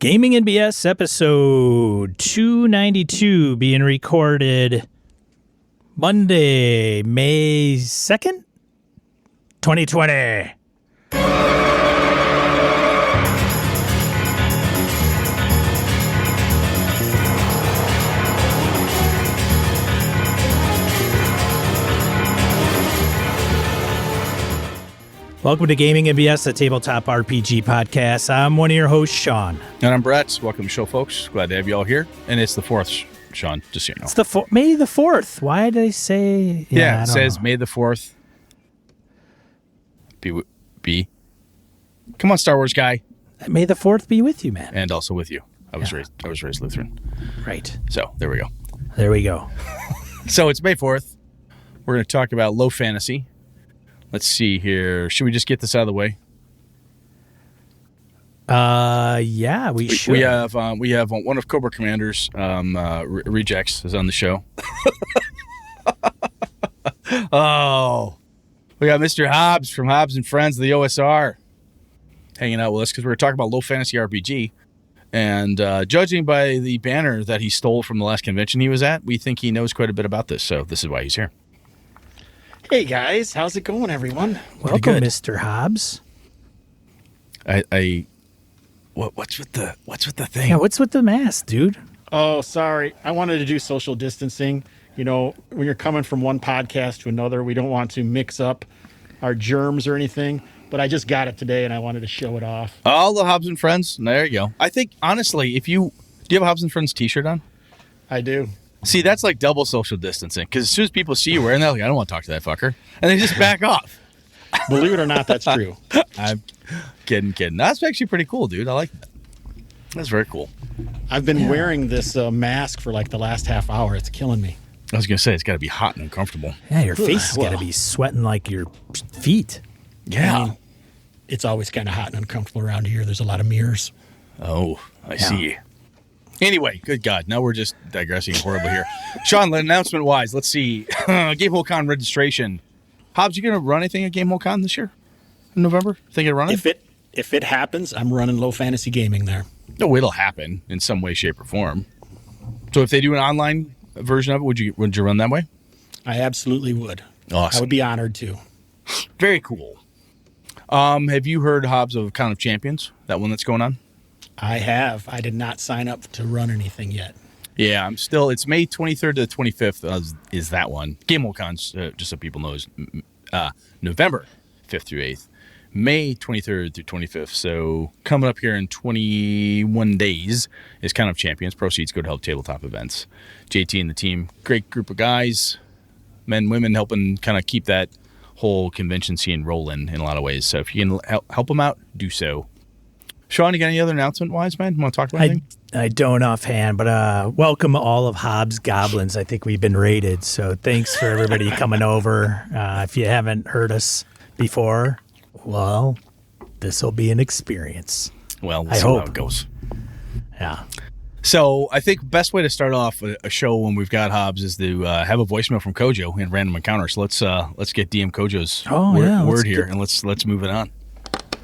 Gaming and BS episode 292 being recorded Monday, May 2nd, 2020. Welcome to Gaming and BS, the tabletop RPG podcast. I'm one of your hosts, Sean. And I'm Brett. Welcome to the show, folks. Glad to have you all here. And it's the 4th, Sean, just so you know. It's the May the 4th. Why did I say... Yeah, it says May the 4th. Be. Come on, Star Wars guy. May the 4th be with you, man. And also with you. I was raised Lutheran. Right. So, there we go. There we go. So, it's May 4th. We're going to talk about low fantasy. Let's see here. Should we just get this out of the way? Yeah, we should. We have one of Cobra Commander's rejects is on the show. Oh, we got Mr. Hobbs from Hobbs and Friends of the OSR hanging out with us because we're talking about low fantasy RPG. And judging by the banner that he stole from the last convention he was at, we think he knows quite a bit about this. So this is why he's here. Hey guys, how's it going, everyone? Welcome, Mr. Hobbs. What's with the thing? Yeah, what's with the mask, dude? Oh, sorry. I wanted to do social distancing. You know, when you're coming from one podcast to another, we don't want to mix up our germs or anything. But I just got it today, and I wanted to show it off. All the Hobbs and Friends. There you go. I think honestly, do you have a Hobbs and Friends T-shirt on? I do. See, that's like double social distancing because as soon as people see you wearing that, like, I don't want to talk to that fucker. And they just back off. Believe it or not, that's true. I'm kidding. That's actually pretty cool, dude. I like that. That's very cool. I've been wearing this mask for like the last half hour. It's killing me. I was going to say, it's got to be hot and uncomfortable. Yeah, your face has got to be sweating like your feet. Yeah. I mean, it's always kind of hot and uncomfortable around here. There's a lot of mirrors. Oh, I see. Anyway, good God. Now we're just digressing horribly here. Sean, announcement-wise, let's see. GameholeCon registration. Hobbs, you going to run anything at GameholeCon this year? In November? Thinking of running? If it happens, I'm running low fantasy gaming there. No, it'll happen in some way, shape, or form. So if they do an online version of it, would you run that way? I absolutely would. Awesome. I would be honored to. Very cool. Have you heard, Hobbs, of Count of Champions? That one that's going on? I have. I did not sign up to run anything yet. Yeah, it's May 23rd to the 25th is that one. GameholeCon's, just so people know, is November 5th through 8th. May 23rd through 25th. So coming up here in 21 days is Count of Champions. Proceeds go to help tabletop events. JT and the team, great group of guys, men, women, helping kind of keep that whole convention scene rolling in a lot of ways. So if you can help them out, do so. Sean, you got any other announcement-wise, man? You want to talk about anything? I don't offhand, but welcome all of Hobbs Goblins. I think we've been raided, so thanks for everybody coming over. If you haven't heard us before, well, this will be an experience. Well, we'll I see hope. how it goes. Yeah. So I think best way to start off a show when we've got Hobbs is to have a voicemail from Kojo in Random Encounter. So let's get DM Kojo's word here, and let's move it on.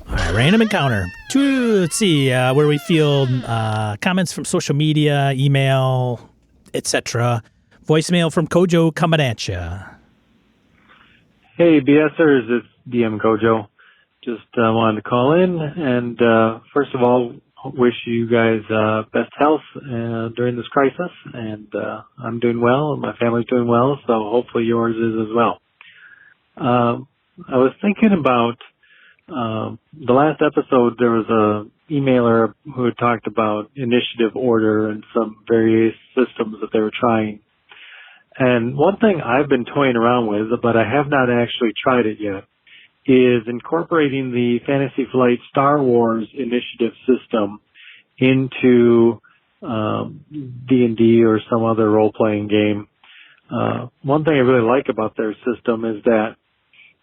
All right, Random Encounter. Let's see, where we field comments from social media, email, etc. Voicemail from Kojo coming at you. Hey, BSers, it's DM Kojo. Just wanted to call in and, first of all, wish you guys best health during this crisis. And I'm doing well, and my family's doing well, so hopefully yours is as well. I was thinking about the last episode. There was a emailer who had talked about initiative order and some various systems that they were trying. And one thing I've been toying around with, but I have not actually tried it yet, is incorporating the Fantasy Flight Star Wars initiative system into D&D or some other role-playing game. One thing I really like about their system is that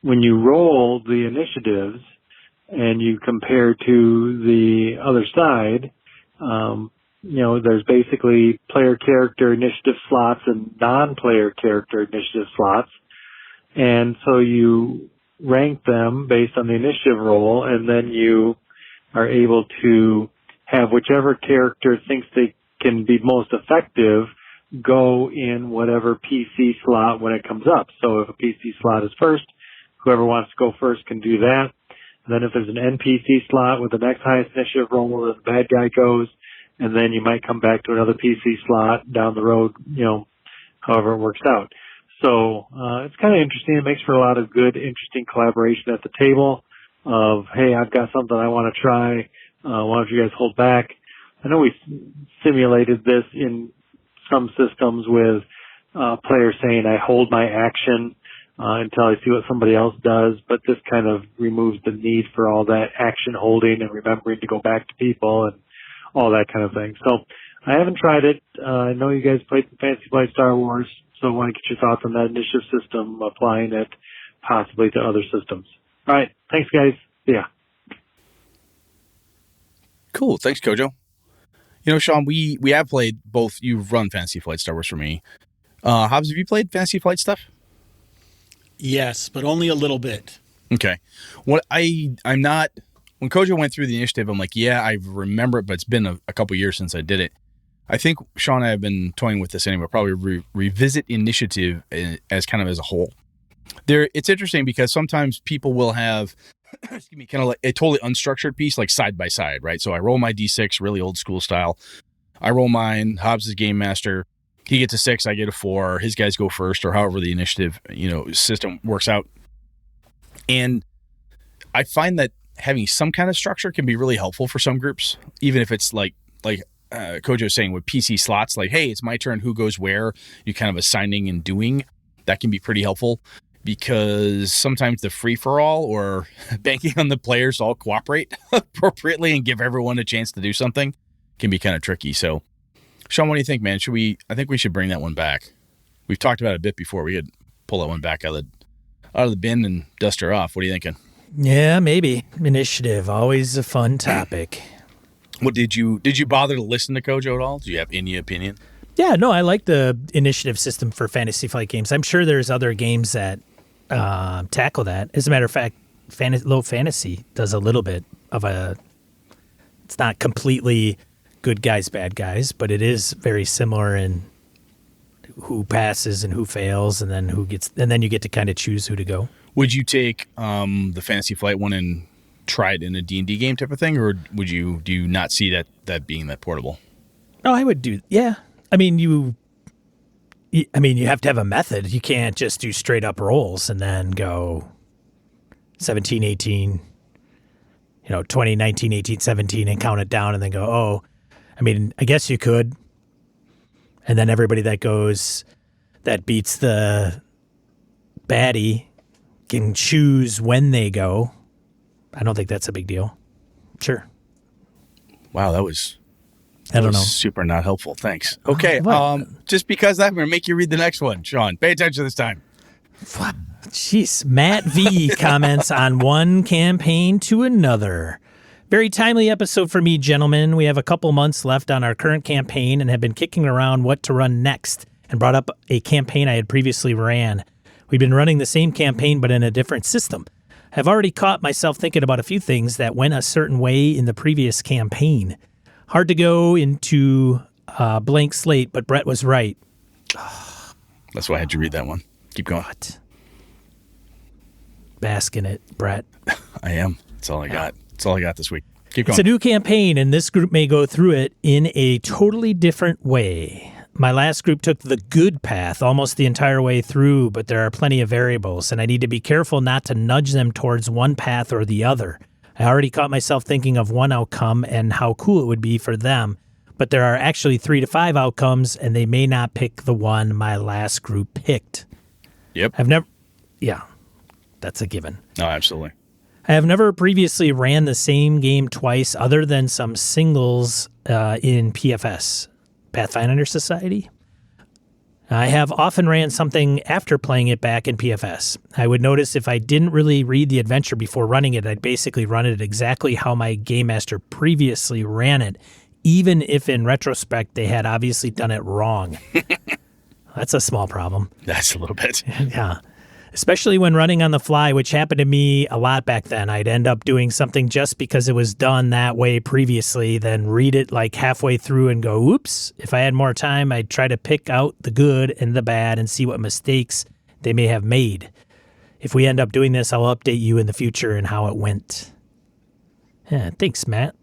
when you roll the initiatives and you compare to the other side, there's basically player character initiative slots and non-player character initiative slots. And so you rank them based on the initiative roll, and then you are able to have whichever character thinks they can be most effective go in whatever PC slot when it comes up. So if a PC slot is first, whoever wants to go first can do that. And then if there's an NPC slot with the next highest initiative roll, the bad guy goes. And then you might come back to another PC slot down the road, however it works out. So it's kind of interesting. It makes for a lot of good, interesting collaboration at the table of, hey, I've got something I want to try. Why don't you guys hold back? I know we simulated this in some systems with players saying, I hold my action until I see what somebody else does, but this kind of removes the need for all that action holding and remembering to go back to people and all that kind of thing. So I haven't tried it. I know you guys played Fantasy Flight Star Wars, so I want to get your thoughts on that initiative system, applying it possibly to other systems. All right. Thanks, guys. See ya. Cool. Thanks, Kojo. Sean, we have played both. You've run Fantasy Flight Star Wars for me. Hobbs, have you played Fantasy Flight stuff? Yes, but only a little bit. Okay. I'm not. When Kojo went through the initiative, I'm like, yeah, I remember it, but it's been a couple years since I did it. I think Sean and I have been toying with this anyway. Probably revisit initiative as kind of as a whole. It's interesting because sometimes people will have, excuse me, kind of like a totally unstructured piece, like side by side, right? So I roll my D6, really old school style. I roll mine. Hobbs is game master. He gets a 6, I get a 4. His guys go first, or however the initiative, system works out. And I find that having some kind of structure can be really helpful for some groups, even if it's like Kojo was saying with PC slots, like, hey, it's my turn, who goes where, you kind of assigning and doing. That can be pretty helpful because sometimes the free-for-all or banking on the players to all cooperate appropriately and give everyone a chance to do something can be kind of tricky. So, Sean, what do you think, man? I think we should bring that one back. We've talked about it a bit before. We could pull that one back out of the bin and dust her off. What are you thinking? Yeah, maybe. Initiative, always a fun topic. What did you bother to listen to Kojo at all? Do you have any opinion? Yeah, no, I like the initiative system for Fantasy Flight games. I'm sure there's other games that tackle that. As a matter of fact, Low Fantasy does a little bit of it's not completely good guys, bad guys, but it is very similar in who passes and who fails, and then then you get to kind of choose who to go. Would you take the Fantasy Flight one and try it in a D&D game type of thing, or do you not see that being that portable? No, I would do. Yeah, I mean you have to have a method. You can't just do straight up rolls and then go 17, 18, 20, 19, 18, 17 and count it down and then go, oh, I guess you could. And then everybody that beats the baddie can choose when they go. I don't think that's a big deal. Sure. Wow, that was super not helpful. Thanks. Okay, just because I'm going to make you read the next one, Sean. Pay attention this time. Jeez. Matt V comments on one campaign to another. Very timely episode for me, gentlemen. We have a couple months left on our current campaign and have been kicking around what to run next and brought up a campaign I had previously ran. We've been running the same campaign but in a different system. I've already caught myself thinking about a few things that went a certain way in the previous campaign. Hard to go into blank slate, but Brett was right. That's why I had you read that one. Keep going. What? Bask in it, Brett. I am. That's all I got. That's all I got this week. Keep going. It's a new campaign, and this group may go through it in a totally different way. My last group took the good path almost the entire way through, but there are plenty of variables, and I need to be careful not to nudge them towards one path or the other. I already caught myself thinking of one outcome and how cool it would be for them, but there are actually 3 to 5 outcomes, and they may not pick the one my last group picked. Yep. Yeah, that's a given. No, absolutely. I have never previously ran the same game twice other than some singles in PFS, Pathfinder Society. I have often ran something after playing it back in PFS. I would notice if I didn't really read the adventure before running it, I'd basically run it exactly how my game master previously ran it, even if in retrospect they had obviously done it wrong. That's a small problem. That's a little bit. Yeah. especially when running on the fly, which happened to me a lot back then. I'd end up doing something just because it was done that way previously, then read it like halfway through and go, oops. If I had more time, I'd try to pick out the good and the bad and see what mistakes they may have made. If we end up doing this, I'll update you in the future and how it went. Yeah, thanks, Matt.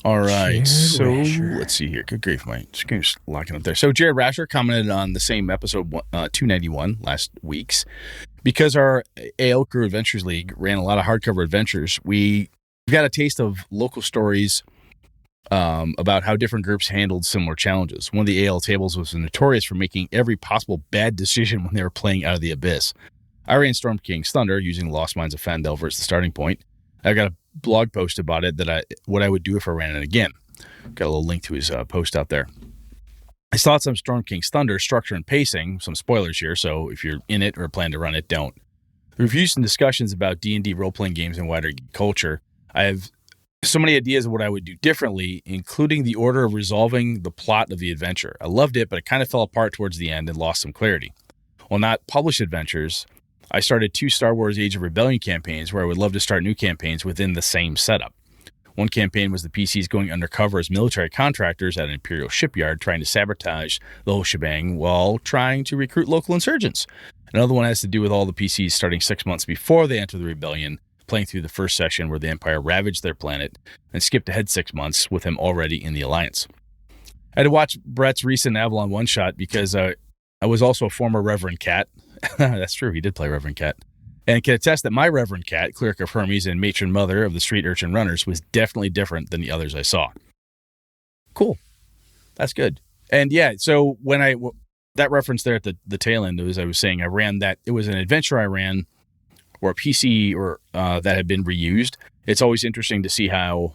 All right, Jared so Rasher. let's see here. Good grief, my screen's locking up there. So Jared Rasher commented on the same episode 291 last week's. Because our AL Crew Adventures League ran a lot of hardcover adventures, we got a taste of local stories about how different groups handled similar challenges. One of the AL tables was notorious for making every possible bad decision when they were playing Out of the Abyss. I ran Storm King's Thunder using Lost Mines of Phandelver as the starting point. I got a blog post about it what I would do if I ran it again. Got a little link to his post out there. His thoughts on Storm King's Thunder, structure and pacing. Some spoilers here, so if you're in it or plan to run it, don't. Reviews and discussions about D&D role-playing games and wider culture. I have so many ideas of what I would do differently, including the order of resolving the plot of the adventure. I loved it, but it kind of fell apart towards the end and lost some clarity. While not published adventures, I started 2 Star Wars Age of Rebellion campaigns where I would love to start new campaigns within the same setup. One campaign was the PCs going undercover as military contractors at an Imperial shipyard trying to sabotage the whole shebang while trying to recruit local insurgents. Another one has to do with all the PCs starting 6 months before they enter the rebellion, playing through the first session where the Empire ravaged their planet, and skipped ahead 6 months with him already in the Alliance. I had to watch Brett's recent Avalon one-shot because I was also a former Reverend Cat. That's true, he did play Reverend Cat. And can attest that my Reverend Cat, Cleric of Hermes and Matron Mother of the Street Urchin Runners, was definitely different than the others I saw. Cool. That's good. And yeah, so when that reference there at the tail end, as I was saying, I ran that, it was an adventure I ran or a PC or that had been reused. It's always interesting to see how,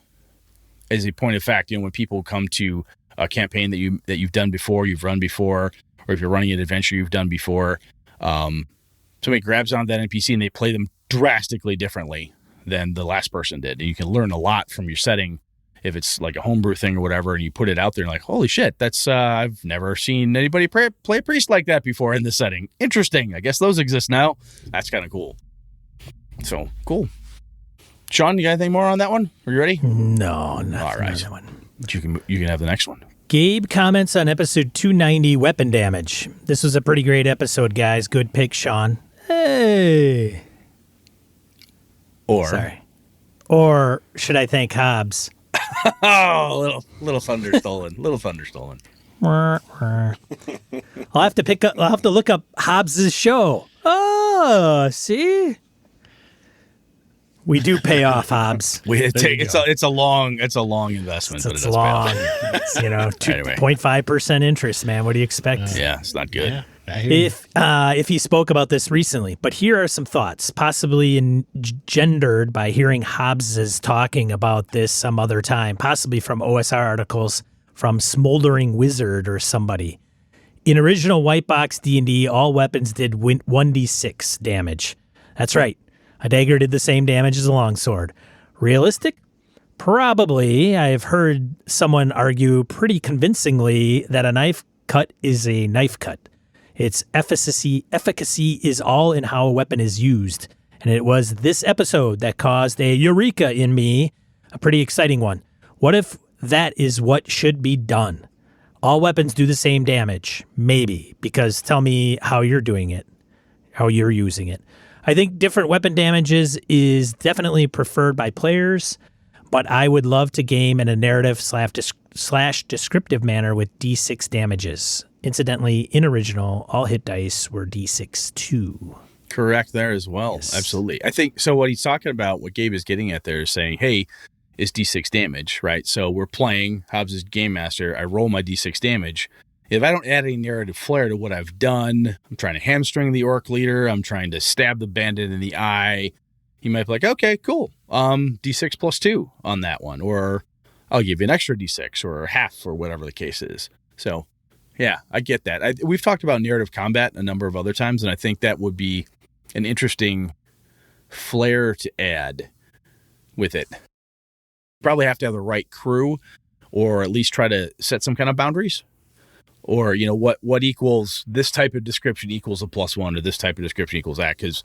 as a point of fact, when people come to a campaign that you've done before, you've run before, or if you're running an adventure you've done before, somebody grabs on that NPC and they play them drastically differently than the last person did. And you can learn a lot from your setting if it's like a homebrew thing or whatever, and you put it out there and like, holy shit, that's I've never seen anybody play a priest like that before in this setting. Interesting. I guess those exist now. That's kind of cool. So cool. Sean, you got anything more on that one? Are you ready? No, not all right. that one. You can have the next one. Gabe comments on episode 290, weapon damage. This was a pretty great episode, guys. Good pick, Sean. Hey. Or should I thank Hobbs? Oh, little thunder stolen. Little thunder stolen. I'll have to look up Hobbs's show. Oh, see? We do pay off, Hobbs. It's a long investment, but it's long. It's, 2.5% interest, man. What do you expect? Yeah, it's not good. Yeah, I hear If he spoke about this recently, but here are some thoughts, possibly engendered by hearing Hobbs's talking about this some other time, possibly from OSR articles from Smoldering Wizard or somebody. In original White Box D&D, all weapons did 1d6 damage. That's right. A dagger did the same damage as a longsword. Realistic? Probably. I've heard someone argue pretty convincingly that a knife cut is a knife cut. Its efficacy is all in how a weapon is used. And it was this episode that caused a eureka in me, a pretty exciting one. What if that is what should be done? All weapons do the same damage. Maybe. Because tell me how you're doing it, how you're using it. I think different weapon damages is definitely preferred by players, but I would love to game in a narrative slash descriptive manner with D6 damages. Incidentally, in original, all hit dice were D6 too. Correct there as well. Yes. Absolutely. I think so. What he's talking about, what Gabe is getting at there is saying, hey, it's D6 damage, right? So we're playing, Hobbs is game master. I roll my D6 damage. If I don't add any narrative flair to what I've done, I'm trying to hamstring the orc leader, I'm trying to stab the bandit in the eye, he might be like, okay, cool. D6 plus 2 on that one. Or I'll give you an extra D6 or half or whatever the case is. So, yeah, I get that. We've talked about narrative combat a number of other times, and I think that would be an interesting flair to add with it. Probably have to have the right crew or at least try to set some kind of boundaries. or what equals this type of description equals a +1, or this type of description equals that. Because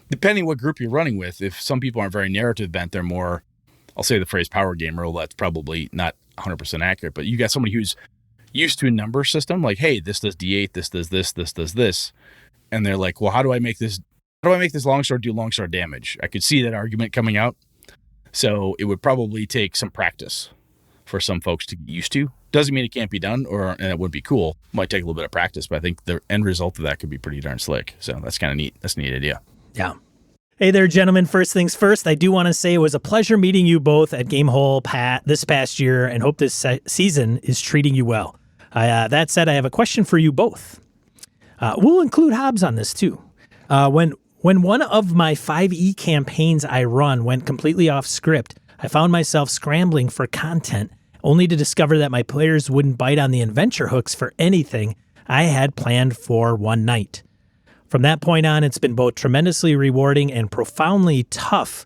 depending what group you're running with, if some people aren't very narrative bent, they're more, I'll say the phrase power gamer. Well, that's probably not 100% accurate, but you got somebody who's used to a number system, like, hey, this does D8, this does this does this, and they're like, well, how do I make this longsword do longsword damage? I could see that argument coming out. So it would probably take some practice for some folks to get used to. Doesn't mean it can't be done, and it would be cool. Might take a little bit of practice, but I think the end result of that could be pretty darn slick. So that's kind of neat. That's a neat idea. Yeah. Hey there, gentlemen. First things first, I do want to say it was a pleasure meeting you both at Gamehole this past year, and hope this season is treating you well. That said, I have a question for you both. We'll include Hobbs on this too. When one of my 5e campaigns I run went completely off script, I found myself scrambling for content, only to discover that my players wouldn't bite on the adventure hooks for anything I had planned for one night. From that point on, it's been both tremendously rewarding and profoundly tough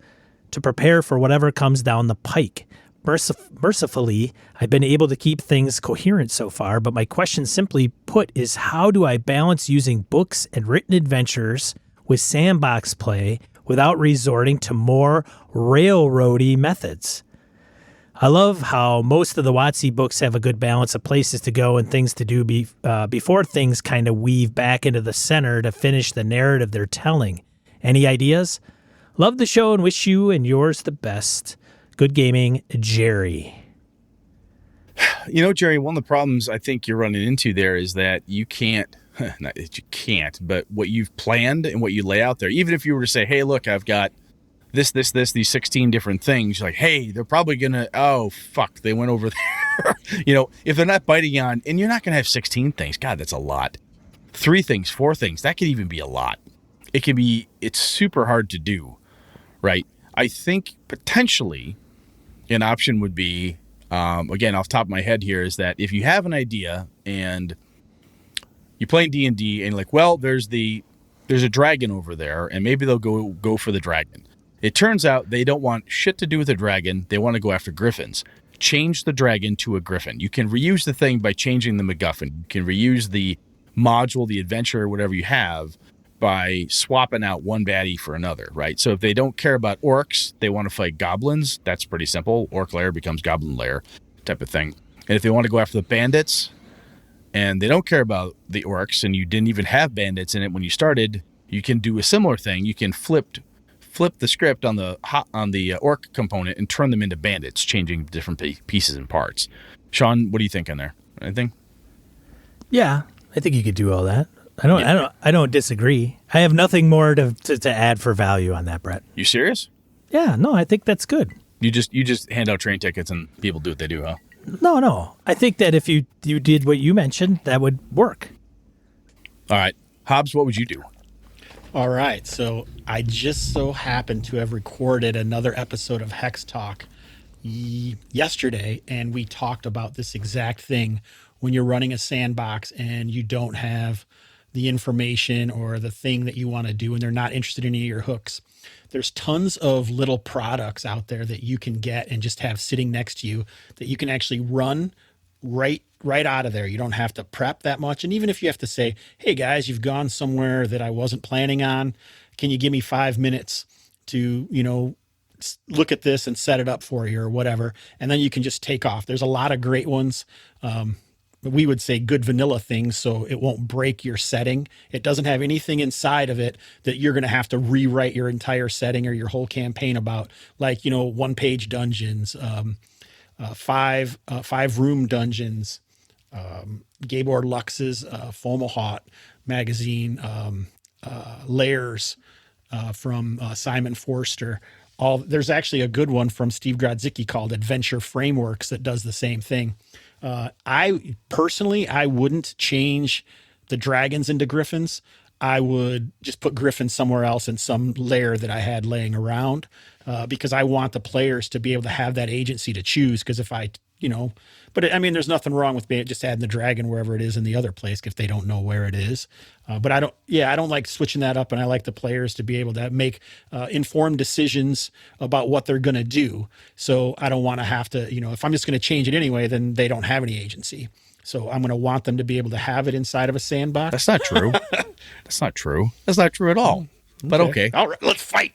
to prepare for whatever comes down the pike. Mercifully, I've been able to keep things coherent so far, but my question simply put is, how do I balance using books and written adventures with sandbox play without resorting to more railroady methods? I love how most of the WotC books have a good balance of places to go and things to do before things kind of weave back into the center to finish the narrative they're telling. Any ideas? Love the show and wish you and yours the best. Good gaming, Jerry. Jerry, one of the problems I think you're running into there is that you can't, not that you can't, but what you've planned and what you lay out there, even if you were to say, hey, look, I've got this, these 16 different things, you're like, hey, they're probably going to, oh, fuck, they went over there. If they're not biting on, and you're not going to have 16 things. God, that's a lot. 3 things, 4 things, that could even be a lot. It's super hard to do, right? I think potentially an option would be, again, off the top of my head here, is that if you have an idea and you're playing D&D and you're like, well, there's a dragon over there, and maybe they'll go for the dragon. It turns out they don't want shit to do with the dragon. They want to go after griffins. Change the dragon to a griffin. You can reuse the thing by changing the MacGuffin. You can reuse the module, the adventure, whatever you have, by swapping out one baddie for another, right? So if they don't care about orcs, they want to fight goblins. That's pretty simple. Orc lair becomes goblin lair type of thing. And if they want to go after the bandits and they don't care about the orcs and you didn't even have bandits in it when you started, you can do a similar thing. You can flip the script on the orc component and turn them into bandits, changing different pieces and parts. Sean, what do you think on there? Anything? Yeah, I think you could do all that. I don't disagree. I have nothing more to add for value on that, Brett. You serious? Yeah, no, I think that's good. You just hand out train tickets and people do what they do, huh? No. I think that if you did what you mentioned, that would work. All right. Hobbs, what would you do? All right, so I just so happened to have recorded another episode of Hex Talk yesterday, and we talked about this exact thing when you're running a sandbox and you don't have the information or the thing that you want to do and they're not interested in any of your hooks. There's tons of little products out there that you can get and just have sitting next to you that you can actually run right out of there. You don't have to prep that much. And even if you have to say, hey guys, you've gone somewhere that I wasn't planning on, can you give me 5 minutes to, look at this and set it up for you or whatever. And then you can just take off. There's a lot of great ones. We would say good vanilla things, so it won't break your setting. It doesn't have anything inside of it that you're going to have to rewrite your entire setting or your whole campaign about, like, 1-page dungeons, 5-room dungeons, Gabor Lux's Fomalhaut magazine, layers from Simon Forster. There's actually a good one from Steve Grodzicki called Adventure Frameworks that does the same thing. I personally wouldn't change the dragons into griffins. I would just put griffins somewhere else in some lair that I had laying around, because I want the players to be able to have that agency to choose. Because if I But I mean, there's nothing wrong with just adding the dragon wherever it is in the other place if they don't know where it is. But I don't like switching that up, and I like the players to be able to make informed decisions about what they're going to do. So I don't want to have to, if I'm just going to change it anyway, then they don't have any agency. So I'm going to want them to be able to have it inside of a sandbox. That's not true. That's not true. That's not true at all. But okay. All right, let's fight.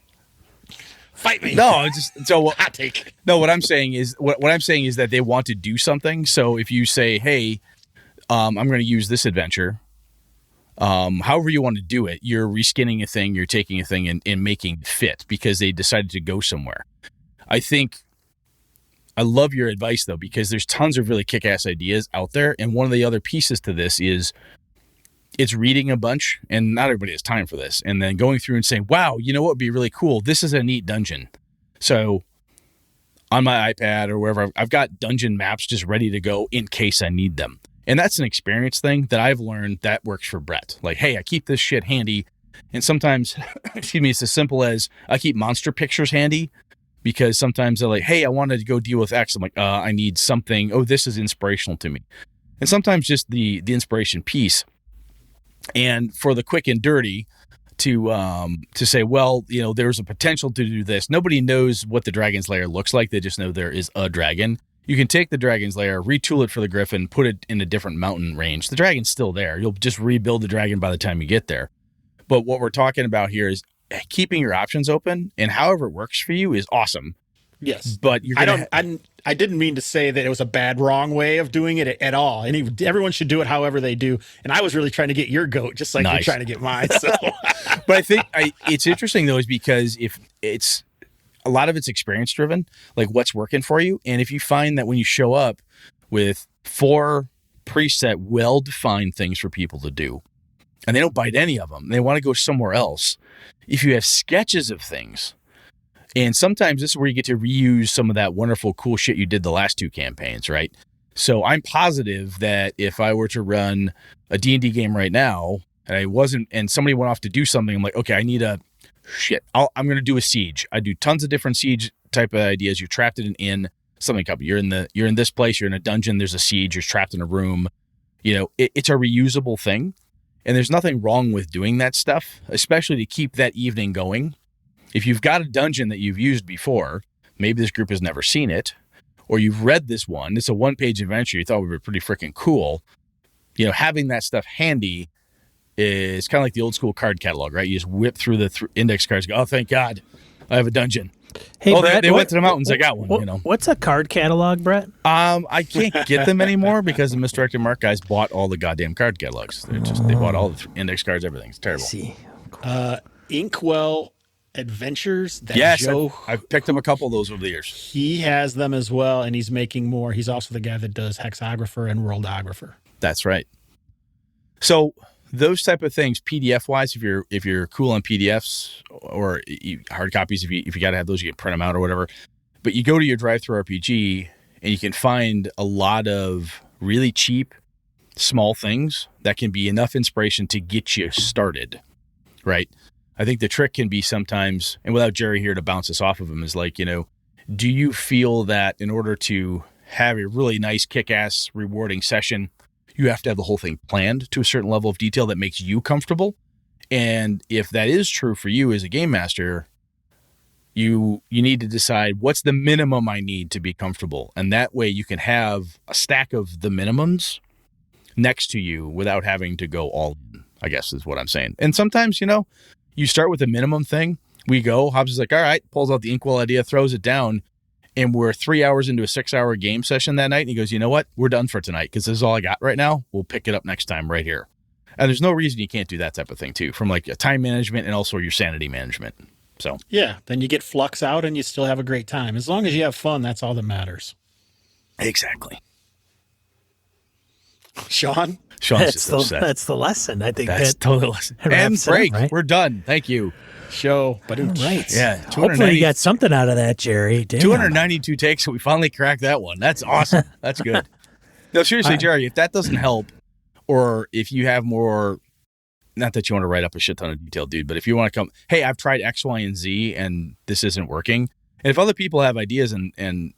Fight me. No, it's just so hot take. No, what I'm saying is that they want to do something. So if you say, "Hey, I'm going to use this adventure," however you want to do it, you're reskinning a thing, you're taking a thing and making it fit because they decided to go somewhere. I love your advice though, because there's tons of really kick-ass ideas out there, and one of the other pieces to this is it's reading a bunch, and not everybody has time for this, and then going through and saying, wow, you know what would be really cool? This is a neat dungeon. So on my iPad or wherever, I've got dungeon maps just ready to go in case I need them. And that's an experience thing that I've learned that works for Brett. Like, hey, I keep this shit handy. And sometimes, it's as simple as I keep monster pictures handy because sometimes they're like, hey, I wanted to go deal with X. I'm like, I need something. Oh, this is inspirational to me. And sometimes just the inspiration piece. And for the quick and dirty to say, well, there's a potential to do this. Nobody knows what the dragon's lair looks like. They just know there is a dragon. You can take the dragon's lair, retool it for the griffin, put it in a different mountain range. The dragon's still there. You'll just rebuild the dragon by the time you get there. But what we're talking about here is keeping your options open, and however it works for you is awesome. Yes, but I didn't mean to say that it was a bad, wrong way of doing it at all. And everyone should do it however they do. And I was really trying to get your goat, just like you're trying to get mine. So. But I think it's interesting though, is because if it's a lot of it's experience driven, like what's working for you. And if you find that when you show up with 4 preset, well-defined things for people to do, and they don't bite any of them, they want to go somewhere else. If you have sketches of things. And sometimes this is where you get to reuse some of that wonderful, cool shit you did the last 2 campaigns, right? So I'm positive that if I were to run a D&D game right now, and somebody went off to do something, I'm like, okay, I need I'm going to do a siege. I do tons of different siege type of ideas. You're trapped in an inn, something up. You're in this place. You're in a dungeon. There's a siege. You're trapped in a room. It's a reusable thing, and there's nothing wrong with doing that stuff, especially to keep that evening going. If you've got a dungeon that you've used before, maybe this group has never seen it, or you've read this one, it's a 1-page adventure you thought would be pretty freaking cool, having that stuff handy is kind of like the old school card catalog, right? You just whip through the index cards, go, oh, thank God, I have a dungeon. Hey, Brett, they went to the mountains, I got one, What's a card catalog, Brett? I can't get them anymore because the Misdirected Mark guys bought all the goddamn card catalogs. They bought all the index cards, everything. It's terrible. I see. Inkwell Adventures. Yes, I've picked up a couple of those over the years. He has them as well, and he's making more. He's also the guy that does Hexographer and Worldographer. That's right. So those type of things, PDF wise, if you're cool on PDFs or hard copies, if you got to have those, you can print them out or whatever. But you go to your drive-through RPG and you can find a lot of really cheap, small things that can be enough inspiration to get you started, right? I think the trick can be sometimes, and without Jerry here to bounce us off of him, is like, do you feel that in order to have a really nice, kick-ass, rewarding session, you have to have the whole thing planned to a certain level of detail that makes you comfortable? And if that is true for you as a game master, you need to decide what's the minimum I need to be comfortable. And that way you can have a stack of the minimums next to you without having to go all in, I guess is what I'm saying. And sometimes, you start with a minimum thing. Hobbs is like, all right, pulls out the Inkwell idea, throws it down. And we're 3 hours into a 6-hour game session that night. And he goes, you know what? We're done for tonight because this is all I got right now. We'll pick it up next time right here. And there's no reason you can't do that type of thing too, from like a time management and also your sanity management. So yeah, then you get flux out and you still have a great time. As long as you have fun, that's all that matters. Exactly. Sean? Sean's just upset. That's the lesson. I think that's totally the lesson. And break. Right? We're done. Thank you. Show. But right. Yeah. Hopefully you got something out of that, Jerry. Damn. 292 takes. So we finally cracked that one. That's awesome. That's good. No, seriously, Jerry, if that doesn't help, or if you have more, not that you want to write up a shit ton of detail, dude, but if you want to come, hey, I've tried X, Y, and Z, and this isn't working. And if other people have ideas and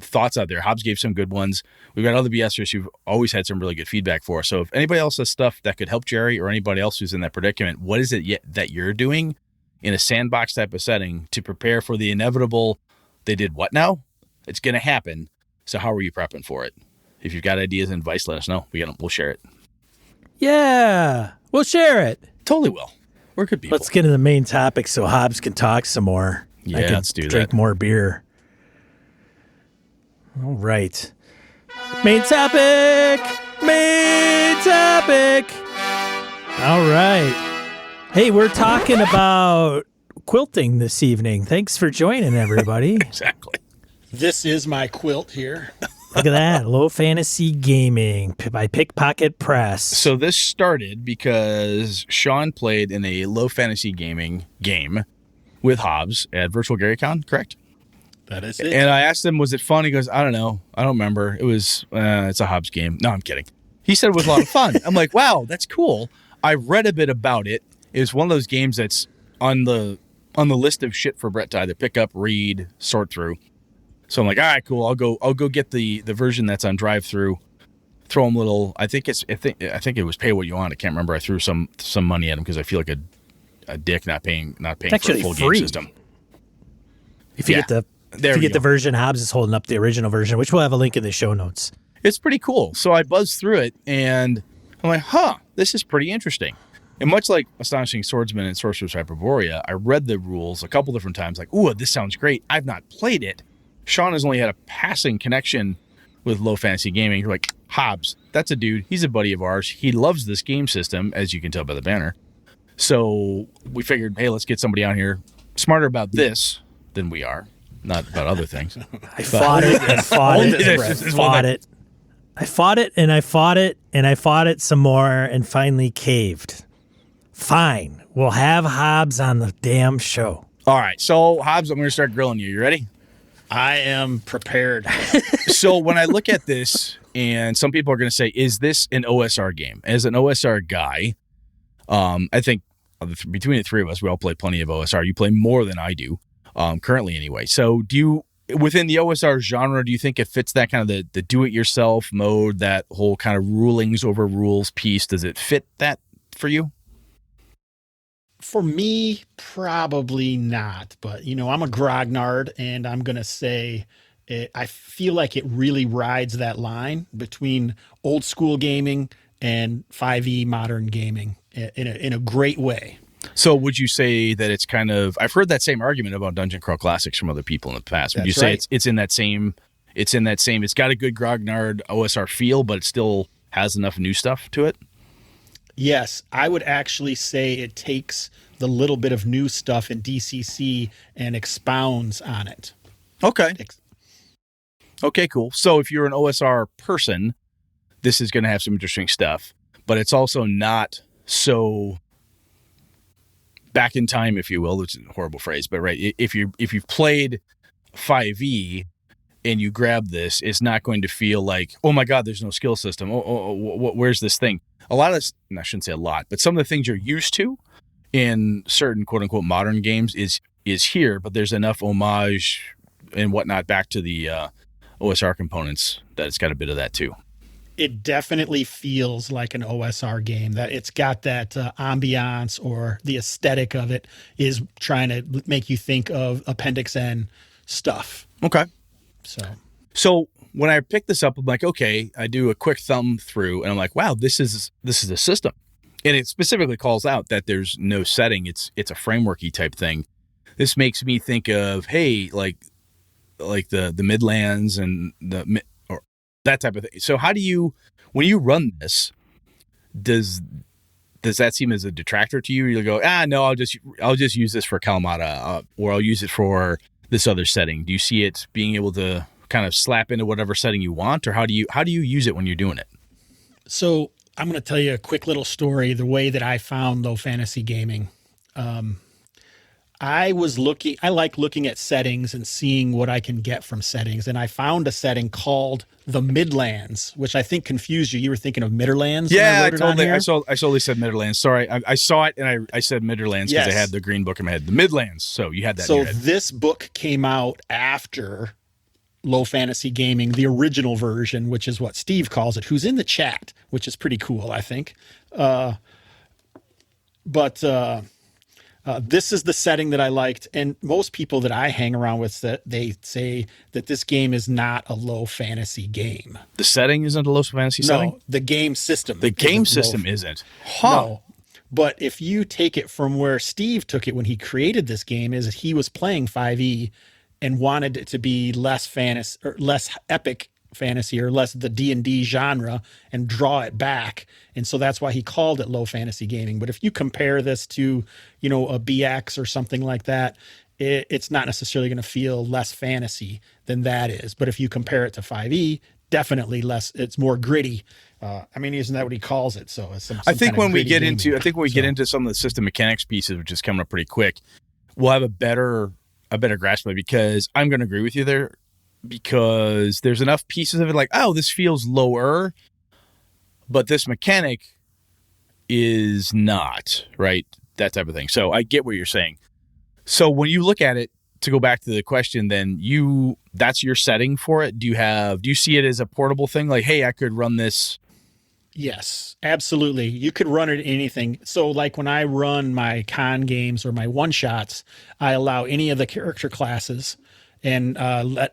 thoughts out there. Hobbs gave some good ones. We've got other BSers who've always had some really good feedback for us. So if anybody else has stuff that could help Jerry or anybody else who's in that predicament, what is it that you're doing in a sandbox type of setting to prepare for the inevitable? They did what now? It's going to happen. So how are you prepping for it? If you've got ideas and advice, let us know. We'll share it. Yeah, we'll share it. Totally will. We're good people. Let's get into the main topic so Hobbs can talk some more. Yeah, I can let's do drink that. more beer. All right. Main topic. Main topic. All right. Hey, we're talking about quilting this evening. Thanks for joining, everybody. Exactly. This is my quilt here. Look at that. Low Fantasy Gaming by Pickpocket Press. So this started because Sean played in a low fantasy gaming game with Hobbs at Virtual GaryCon, correct? That is it. And I asked him, was it fun? He goes, I don't know. I don't remember. It was, it's a Hobbs game. No, I'm kidding. He said it was a lot of fun. I'm like, wow, that's cool. I read a bit about it. It was one of those games that's on the list of shit for Brett to either pick up, read, sort through. So I'm like, all right, cool. I'll go get the version that's on drive-through. Throw him a little. I think it was pay what you want. I can't remember. I threw some money at him because I feel like a dick not paying for a full free. game system. If you get the version, Hobbs is holding up the original version, which we'll have a link in the show notes. It's pretty cool. So I buzzed through it, and I'm like, this is pretty interesting. And much like Astonishing Swordsman and Sorcerer's Hyperborea, I read the rules a couple different times, like, ooh, this sounds great. I've not played it. Sean has only had a passing connection with low fantasy gaming. You're like, Hobbs, that's a dude. He's a buddy of ours. He loves this game system, as you can tell by the banner. So we figured, hey, let's get somebody out here smarter about this than we are, not about other things. I fought it and fought it and fought it. I fought it and I fought it and I fought it some more and finally caved. Fine. We'll have Hobbs on the damn show. All right. So, Hobbs, I'm going to start grilling you. You ready? I am prepared. So when I look at this, and some people are going to say, is this an OSR game? As an OSR guy, I think between the three of us, we all play plenty of OSR. You play more than I do, currently anyway. So within the OSR genre, do you think it fits that kind of the do-it-yourself mode, that whole kind of rulings over rules piece? Does it fit that for you? For me, probably not. But, I'm a grognard, and I'm going to say I feel like it really rides that line between old school gaming and 5e modern gaming in a great way. So would you say that it's kind of, I've heard that same argument about Dungeon Crawl Classics from other people in the past. Would you say right. it's in that same, it's got a good grognard OSR feel, but it still has enough new stuff to it? Yes, I would actually say it takes the little bit of new stuff in DCC and expounds on it. Okay. Okay, cool. So if you're an OSR person, this is going to have some interesting stuff, but it's also not so back in time, if you will. It's a horrible phrase, but right. If you've played 5e and you grab this, it's not going to feel like, oh my God, there's no skill system. Where's this thing? A lot of, I shouldn't say a lot, but some of the things you're used to in certain quote unquote modern games is here, but there's enough homage and whatnot back to the OSR components that it's got a bit of that too. It definitely feels like an OSR game, that it's got that ambiance, or the aesthetic of it is trying to make you think of Appendix N stuff. Okay. So when I pick this up, I'm like, okay, I do a quick thumb through and I'm like, wow, this is a system. And it specifically calls out that there's no setting. It's a frameworky type thing. This makes me think of, hey, like the Midlands and or that type of thing. So how do you, when you run this, does that seem as a detractor to you? You'll go, no, I'll just use this for Kalamata, or I'll use it for this other setting. Do you see it being able to kind of slap into whatever setting you want, or how do you use it when you're doing it? So I'm going to tell you a quick little story, the way that I found low fantasy gaming. I like looking at settings and seeing what I can get from settings. And I found a setting called the Midlands, which I think confused you. You were thinking of Midlands. Yeah, I totally said Midlands. Sorry. I saw it and I said Midlands because I had the green book in my head. The Midlands. So you had that in your head. This book came out after Low Fantasy Gaming, the original version, which is what Steve calls it, who's in the chat, which is pretty cool, I think. But this is the setting that I liked, and most people that I hang around with, that they say that this game is not a low fantasy game. The setting isn't a low fantasy setting? No, the game system. The game system isn't. Huh. No. But if you take it from where Steve took it when he created this game, is he was playing 5e and wanted it to be less fantasy or less epic fantasy or less the D&D genre and draw it back. And so that's why he called it low fantasy gaming. But if you compare this to, a BX or something like that, it's not necessarily going to feel less fantasy than that is. But if you compare it to 5e, definitely less, it's more gritty. Isn't that what he calls it? So it's I think when we get into some of the system mechanics pieces, which is coming up pretty quick, we'll have a better grasp of it, because I'm going to agree with you there, because there's enough pieces of it like, oh, this feels lower, but this mechanic is not, right? That type of thing. So I get what you're saying. So when you look at it, to go back to the question, then that's your setting for it. Do you see it as a portable thing? Like, hey, I could run this. Yes, absolutely. You could run it anything. So like when I run my con games or my one shots, I allow any of the character classes and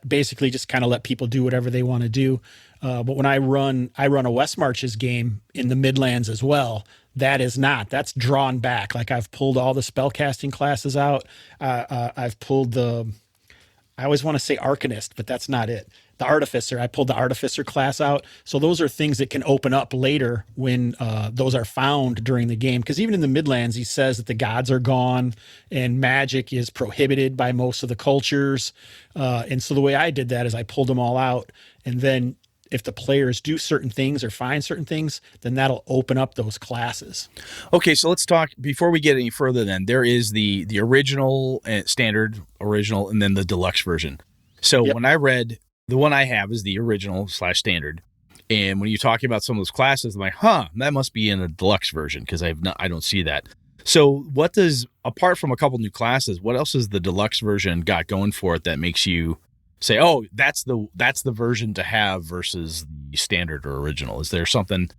basically just kind of let people do whatever they want to do. But when I run a West Marches game in the Midlands as well. That's drawn back. Like I've pulled all the spellcasting classes out. I've pulled I always want to say Arcanist, but that's not it. The Artificer, I pulled the Artificer class out. So those are things that can open up later when those are found during the game. Because even in the Midlands, he says that the gods are gone and magic is prohibited by most of the cultures. And so the way I did that is I pulled them all out. And then if the players do certain things or find certain things, then that'll open up those classes. Okay, so let's talk, before we get any further then, there is the original, standard original, and then the deluxe version. So When I read, the one I have is the original / standard. And when you're talking about some of those classes, I'm like, that must be in a deluxe version, because I don't see that. So what does, apart from a couple new classes, what else has the deluxe version got going for it that makes you say, oh, that's the version to have versus the standard or original? Is there something,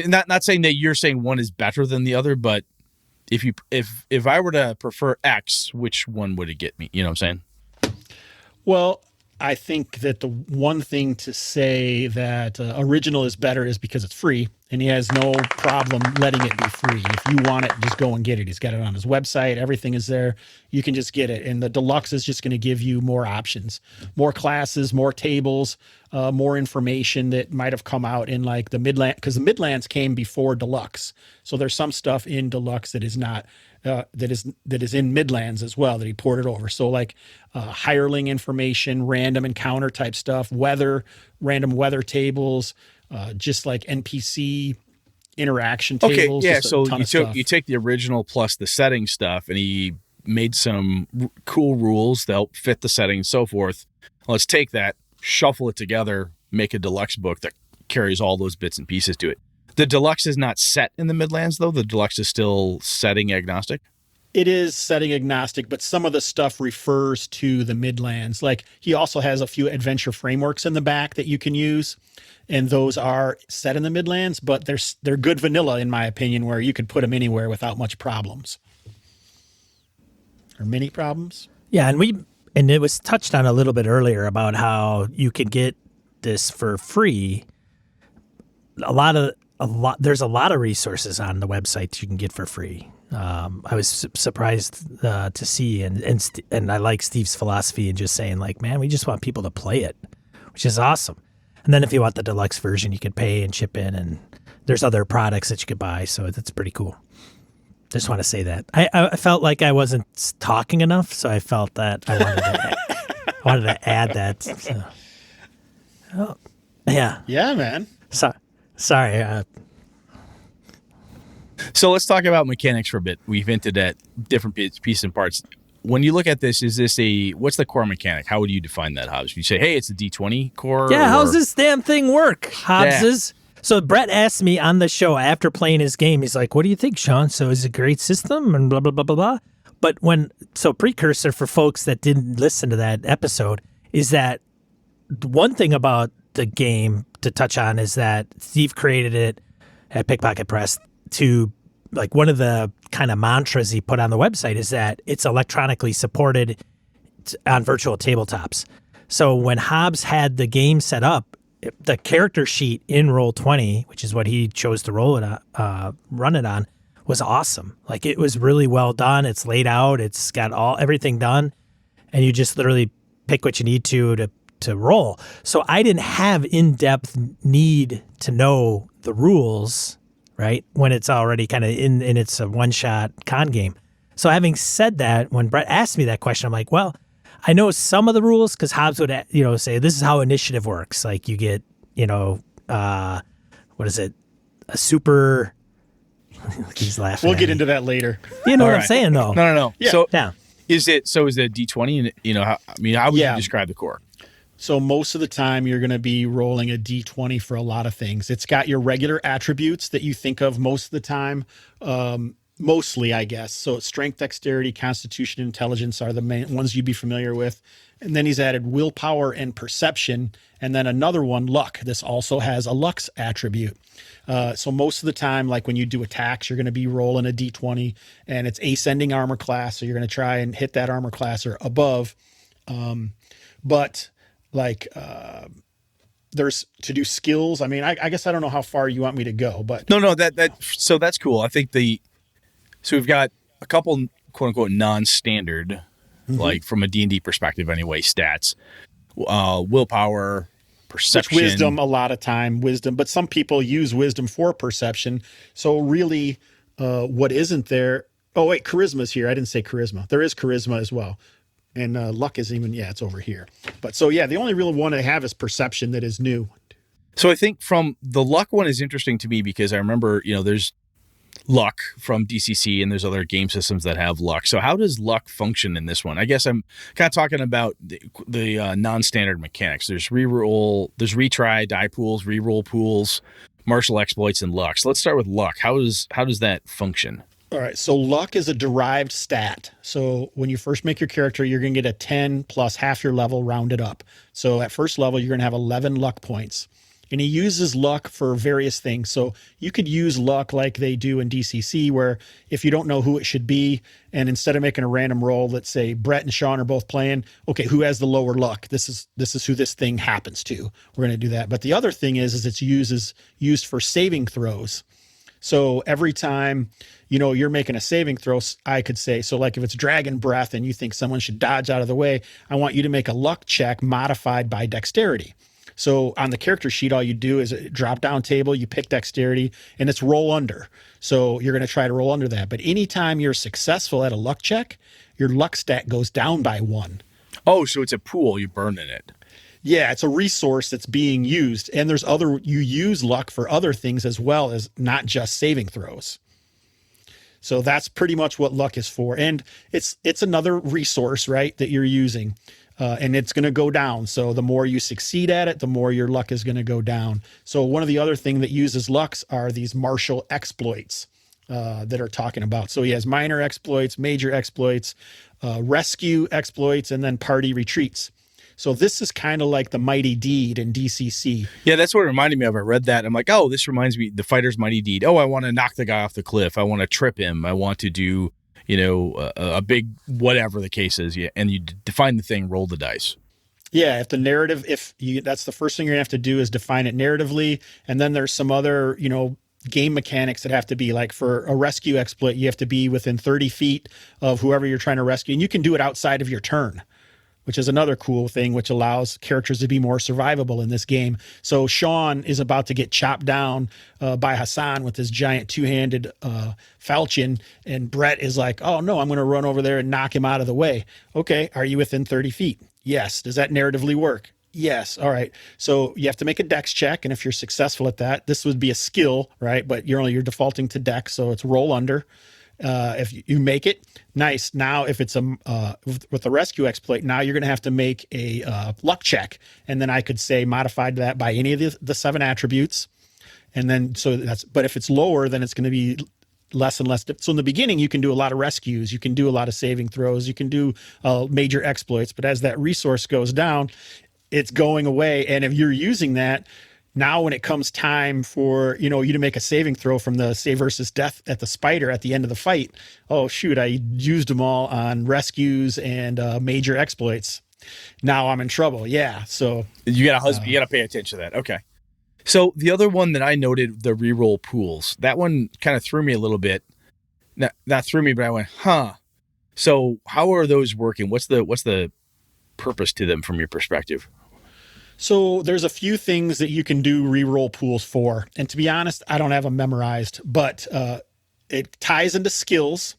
not saying that you're saying one is better than the other, but if I were to prefer X, which one would it get me? You know what I'm saying? Well, I think that the one thing to say that original is better is because it's free, and he has no problem letting it be free. If you want it, just go and get it. He's got it on his website. Everything is there. You can just get it. And the deluxe is just going to give you more options, more classes, more tables, more information that might have come out in like the Midlands, because the Midlands came before deluxe. So there's some stuff in deluxe that is not, that is in Midlands as well, that he ported over. So like hireling information, random encounter type stuff, random weather tables, just like NPC interaction tables. Okay, yeah. So you take the original plus the setting stuff, and he made some cool rules that help fit the setting and so forth. Let's take that, shuffle it together, make a deluxe book that carries all those bits and pieces to it. The deluxe is not set in the Midlands, though. The deluxe is still setting agnostic. It is setting agnostic, but some of the stuff refers to the Midlands. Like he also has a few adventure frameworks in the back that you can use, and those are set in the Midlands, but they're good vanilla, in my opinion, where you could put them anywhere without much problems. Or many problems. Yeah, and it was touched on a little bit earlier about how you could get this for free. There's a lot of resources on the website you can get for free. I was surprised to see, and I like Steve's philosophy in just saying like, man, we just want people to play it, which is awesome. And then if you want the deluxe version, you could pay and chip in, and there's other products that you could buy. So that's pretty cool. Just want to say that. I felt like I wasn't talking enough, so I felt that I wanted to add that. So. Oh, yeah. Yeah, man. Sorry. So let's talk about mechanics for a bit. We've hinted at different pieces and parts. When you look at this, what's the core mechanic? How would you define that, Hobbs? You say, hey, it's a D20 core? Yeah, how's this damn thing work, Hobbses? Yeah. So Brett asked me on the show after playing his game, he's like, what do you think, Sean? So is it a great system? And blah, blah, blah, blah, blah. But precursor for folks that didn't listen to that episode is that one thing about the game to touch on is that Steve created it at Pickpocket Press to, like, one of the kind of mantras he put on the website is that it's electronically supported on virtual tabletops. So when Hobbs had the game set up, the character sheet in Roll20, which is what he chose to run it on, was awesome. Like, it was really well done. It's laid out. It's got everything done, and you just literally pick what you need to roll. So I didn't have in-depth need to know the rules, right, when it's already kind of in it's a one-shot con game. So having said that, when Brett asked me that question, I'm like, well, I know some of the rules because Hobbs would, say this is how initiative works. Like, you get, what is it, a super. He's laughing. We'll get into that later. You know what I'm saying, though. No. Yeah. So Yeah. is it a D20? And how would you describe the core? So most of the time you're going to be rolling a D20 for a lot of things. It's got your regular attributes that you think of most of the time. Mostly, I guess. So strength, dexterity, constitution, intelligence are the main ones you'd be familiar with. And then he's added willpower and perception. And then another one, luck. This also has a luck attribute. So most of the time, like when you do attacks, you're going to be rolling a D20, and it's ascending armor class. So you're going to try and hit that armor class or above. But like, there's to do skills. I mean, I guess I don't know how far you want me to go, but No, so that's cool. I think so we've got a couple quote unquote non-standard, like from a D&D perspective anyway, stats, willpower, perception. Which wisdom, a lot of time wisdom, but some people use wisdom for perception. So really, what isn't there? Oh wait, charisma's here. I didn't say charisma. There is charisma as well. And luck is it's over here. But so yeah, the only real one I have is perception that is new. So I think from the luck one is interesting to me because I remember, there's luck from DCC and there's other game systems that have luck. So how does luck function in this one? I guess I'm kind of talking about the non-standard mechanics. There's reroll, there's retry, die pools, reroll pools, martial exploits, and luck. So let's start with luck. How does that function? All right, so luck is a derived stat. So when you first make your character, you're going to get a 10 plus half your level rounded up. So at first level, you're going to have 11 luck points. And he uses luck for various things. So you could use luck like they do in DCC, where if you don't know who it should be, and instead of making a random roll, let's say Brett and Sean are both playing, okay, who has the lower luck? This is who this thing happens to. We're going to do that. But the other thing is it's used for saving throws. So every time, you're making a saving throw, I could say, so like if it's dragon breath and you think someone should dodge out of the way, I want you to make a luck check modified by dexterity. So on the character sheet, all you do is a drop down table, you pick dexterity, and it's roll under. So you're going to try to roll under that. But anytime you're successful at a luck check, your luck stat goes down by 1. Oh, so it's a pool, you burn in it. Yeah, it's a resource that's being used. And you use luck for other things as well as not just saving throws. So that's pretty much what luck is for. And it's another resource, right, that you're using. And it's going to go down. So the more you succeed at it, the more your luck is going to go down. So one of the other things that uses lucks are these martial exploits that are talking about. So he has minor exploits, major exploits, rescue exploits, and then party retreats. So this is kind of like the mighty deed in DCC. Yeah, that's what it reminded me of. I read that. I'm like, oh, this reminds me the fighter's mighty deed. Oh, I want to knock the guy off the cliff. I want to trip him. I want to do, a big whatever the case is. Yeah, and you define the thing, roll the dice. Yeah, if the narrative, that's the first thing you're gonna have to do is define it narratively, and then there's some other, game mechanics that have to be like for a rescue exploit, you have to be within 30 feet of whoever you're trying to rescue, and you can do it outside of your turn, which is another cool thing, which allows characters to be more survivable in this game. So Sean is about to get chopped down by Hassan with his giant two-handed falchion, and Brett is like, oh no, I'm going to run over there and knock him out of the way. Okay, are you within 30 feet? Yes. Does that narratively work? Yes. All right. So you have to make a dex check, and if you're successful at that, this would be a skill, right? But you're defaulting to dex, so it's roll under. If you make it, nice. Now, if it's with the rescue exploit, now you're going to have to make a luck check, and then I could say modified that by any of the 7 attributes, and then but if it's lower, then it's going to be less and less. So in the beginning, you can do a lot of rescues, you can do a lot of saving throws, you can do major exploits, but as that resource goes down, it's going away. And if you're using that, now when it comes time for, you to make a saving throw from the save versus death at the spider at the end of the fight, oh shoot, I used them all on rescues and major exploits. Now I'm in trouble. Yeah. So you gotta pay attention to that. Okay. So the other one that I noted, the reroll pools, that one kind of threw me a little bit. Not threw me, but I went, huh. So how are those working? What's the purpose to them from your perspective? So there's a few things that you can do reroll pools for. And to be honest, I don't have them memorized, but it ties into skills.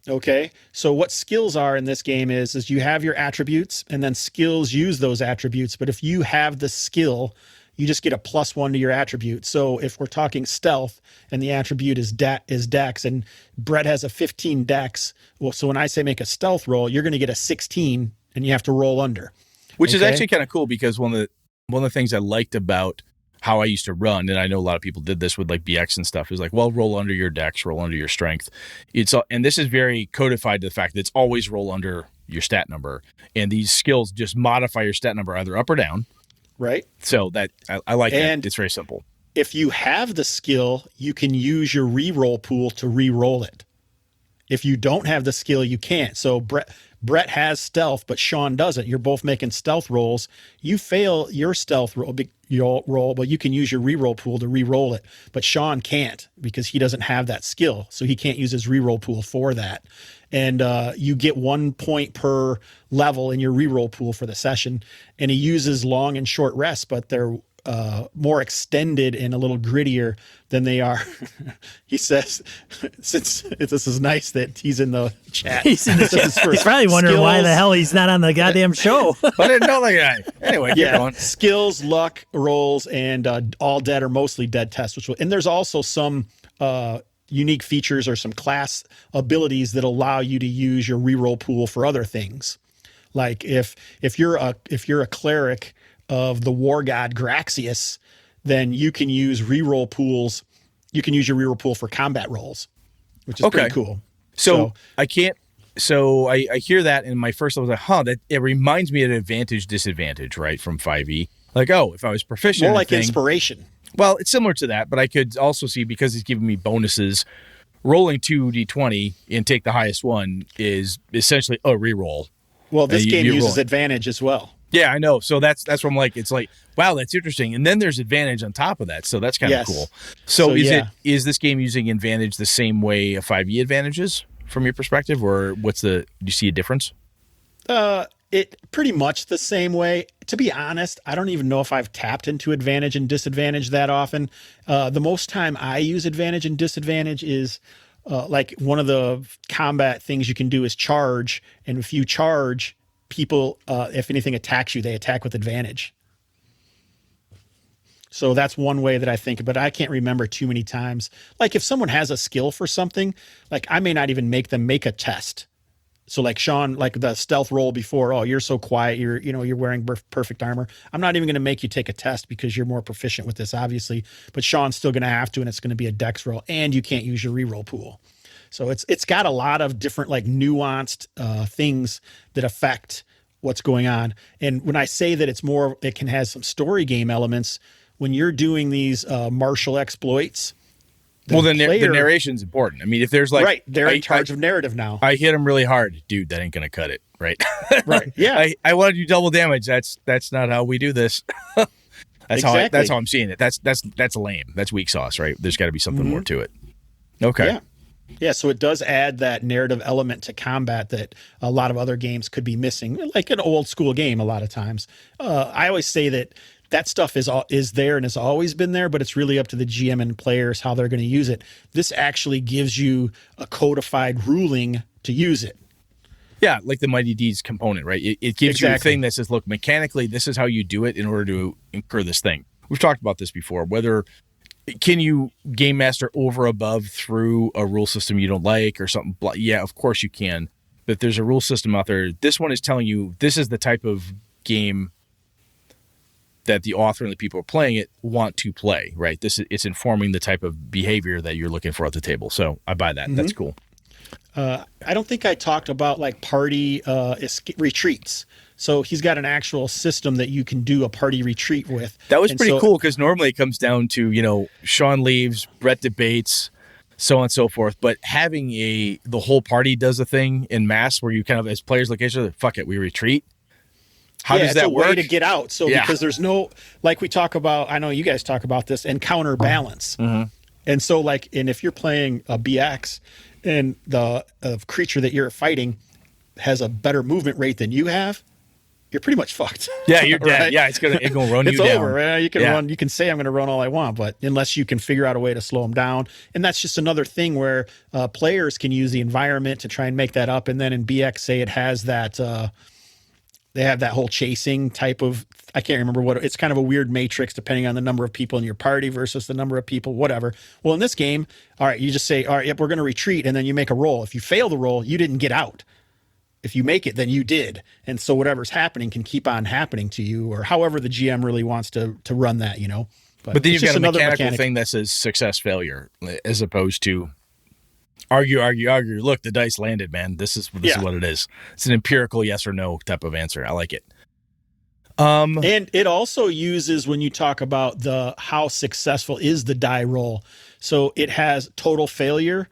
Okay. So what skills are in this game is you have your attributes, and then skills use those attributes. But if you have the skill, you just get a +1 to your attribute. So if we're talking stealth and the attribute is dex, and Brett has a 15 dex, well, so when I say make a stealth roll, you're going to get a 16 and you have to roll under. Which is actually kind of cool, because one of the things I liked about how I used to run, and I know a lot of people did this with like BX and stuff, is like, well, roll under your dex, roll under your strength. And this is very codified to the fact that it's always roll under your stat number. And these skills just modify your stat number either up or down. Right. So that I like and that. It's very simple. If you have the skill, you can use your reroll pool to re-roll it. If you don't have the skill, you can't. So Brett has stealth, but Sean doesn't. You're both making stealth rolls. You fail your stealth roll, but you can use your reroll pool to re-roll it. But Sean can't, because he doesn't have that skill. So he can't use his reroll pool for that. And you get 1 point per level in your reroll pool for the session. And he uses long and short rests, but they're more extended and a little grittier than they are. He says, since this is nice that he's in the chat. He's in the chat. He's probably wondering why the hell he's not on the goddamn show. I didn't know the guy. Anyway, keep going. Skills, luck rolls, and all dead or mostly dead tests. And there's also some unique features or some class abilities that allow you to use your reroll pool for other things. Like if you're a cleric of the war god Graxius, then you can use reroll pools. You can use your reroll pool for combat rolls, which is pretty cool. So I can't. So I hear that, and my first thought was like, that it reminds me of advantage disadvantage, right, from 5e. Like, if I was proficient, more like inspiration. Well, it's similar to that, but I could also see, because he's giving me bonuses, rolling 2d20 and take the highest one is essentially a reroll. Well, this game uses advantage as well. Yeah, I know. So that's what I'm like. It's like, wow, that's interesting. And then there's advantage on top of that. So that's kind of cool. So is this game using advantage the same way a 5e advantage is from your perspective, or do you see a difference? It pretty much the same way. To be honest, I don't even know if I've tapped into advantage and disadvantage that often. The most time I use advantage and disadvantage is like one of the combat things you can do is charge. And if you charge, people, if anything attacks you, they attack with advantage. So that's one way that I think, but I can't remember too many times. Like if someone has a skill for something, like I may not even make them make a test. So like Sean, like the stealth roll before, you're so quiet, you're wearing perfect armor. I'm not even going to make you take a test because you're more proficient with this, obviously, but Sean's still going to have to, and it's going to be a dex roll, and you can't use your reroll pool. So it's got a lot of different like nuanced things that affect what's going on. And when I say that it can have some story game elements, when you're doing these martial exploits, the narration's important. I mean, if there's like, they're in charge of narrative now. I hit him really hard, dude. That ain't gonna cut it, right? Right. Yeah. I want to do double damage. That's not how we do this. That's how I'm seeing it. That's lame. That's weak sauce, right? There's got to be something more to it. Okay. Yeah. Yeah, so it does add that narrative element to combat that a lot of other games could be missing, like an old school game a lot of times. I always say that stuff is there and has always been there, but it's really up to the GM and players how they're going to use it. This actually gives you a codified ruling to use it. Yeah, like the Mighty Deeds component, right? It gives you a thing that says, look, mechanically, this is how you do it in order to incur this thing. We've talked about this before, can you game master over above through a rule system you don't like or something? Yeah, of course you can. But if there's a rule system out there, this one is telling you this is the type of game that the author and the people who are playing it want to play, right? It's informing the type of behavior that you're looking for at the table. So I buy that. Mm-hmm. That's cool. I don't think I talked about like party retreats. So he's got an actual system that you can do a party retreat with. That was And pretty so- cool because normally it comes down to, Sean leaves, Brett debates, so on and so forth. But having the whole party does a thing in mass where you kind of, as players look at each other, fuck it, we retreat. How does that it's a work? way to get out. So Yeah. because there's no, like we talk about, I know you guys talk about this, and counterbalance. And so and if you're playing a BX and the creature that you're fighting has a better movement rate than you have, you're pretty much fucked. Yeah, you're dead. Right? Yeah, it's gonna run It's you down. over. Right? You can Yeah. run. You can say I'm going to run all I want, but unless you can figure out a way to slow them down, and that's just another thing where players can use the environment to try and make that up. And then in BX, say it has that they have that whole chasing type of. I can't remember what it's kind of a weird matrix depending on the number of people in your party versus the number of people, whatever. Well, in this game, all right, you just say, all right, yep, we're going to retreat, and then you make a roll. If you fail the roll, you didn't get out. If you make it, then you did. And so whatever's happening can keep on happening to you, or however the GM really wants to run that, But then it's you've just got a another mechanical mechanic. thing that says success failure, as opposed to argue. Look, the dice landed, man. This is what it is. It's an empirical yes or no type of answer. I like it. And it also uses, when you talk about how successful is the die roll. So it has total failure,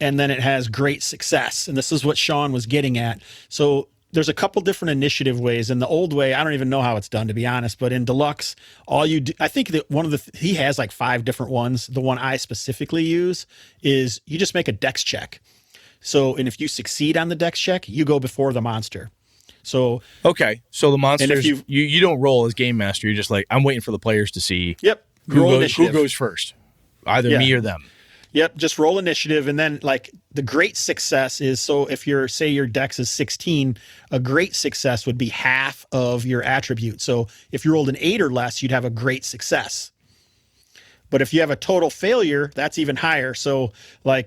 and then it has great success. And this is what Sean was getting at. So there's a couple different initiative ways. In the old way, I don't even know how it's done, to be honest. But in Deluxe, all you do, I think that he has like 5 different ones. The one I specifically use is you just make a dex check. So, and if you succeed on the dex check, you go before the monster. So Okay, so the monsters, if you don't roll as game master. You're just like, I'm waiting for the players to see yep, who roll goes, initiative. who goes first, either Yeah. me or them. Yep, just roll initiative. And then the great success is, so if say your dex is 16, a great success would be half of your attribute. So if you rolled an 8 or less, you'd have a great success. But if you have a total failure, that's even higher. So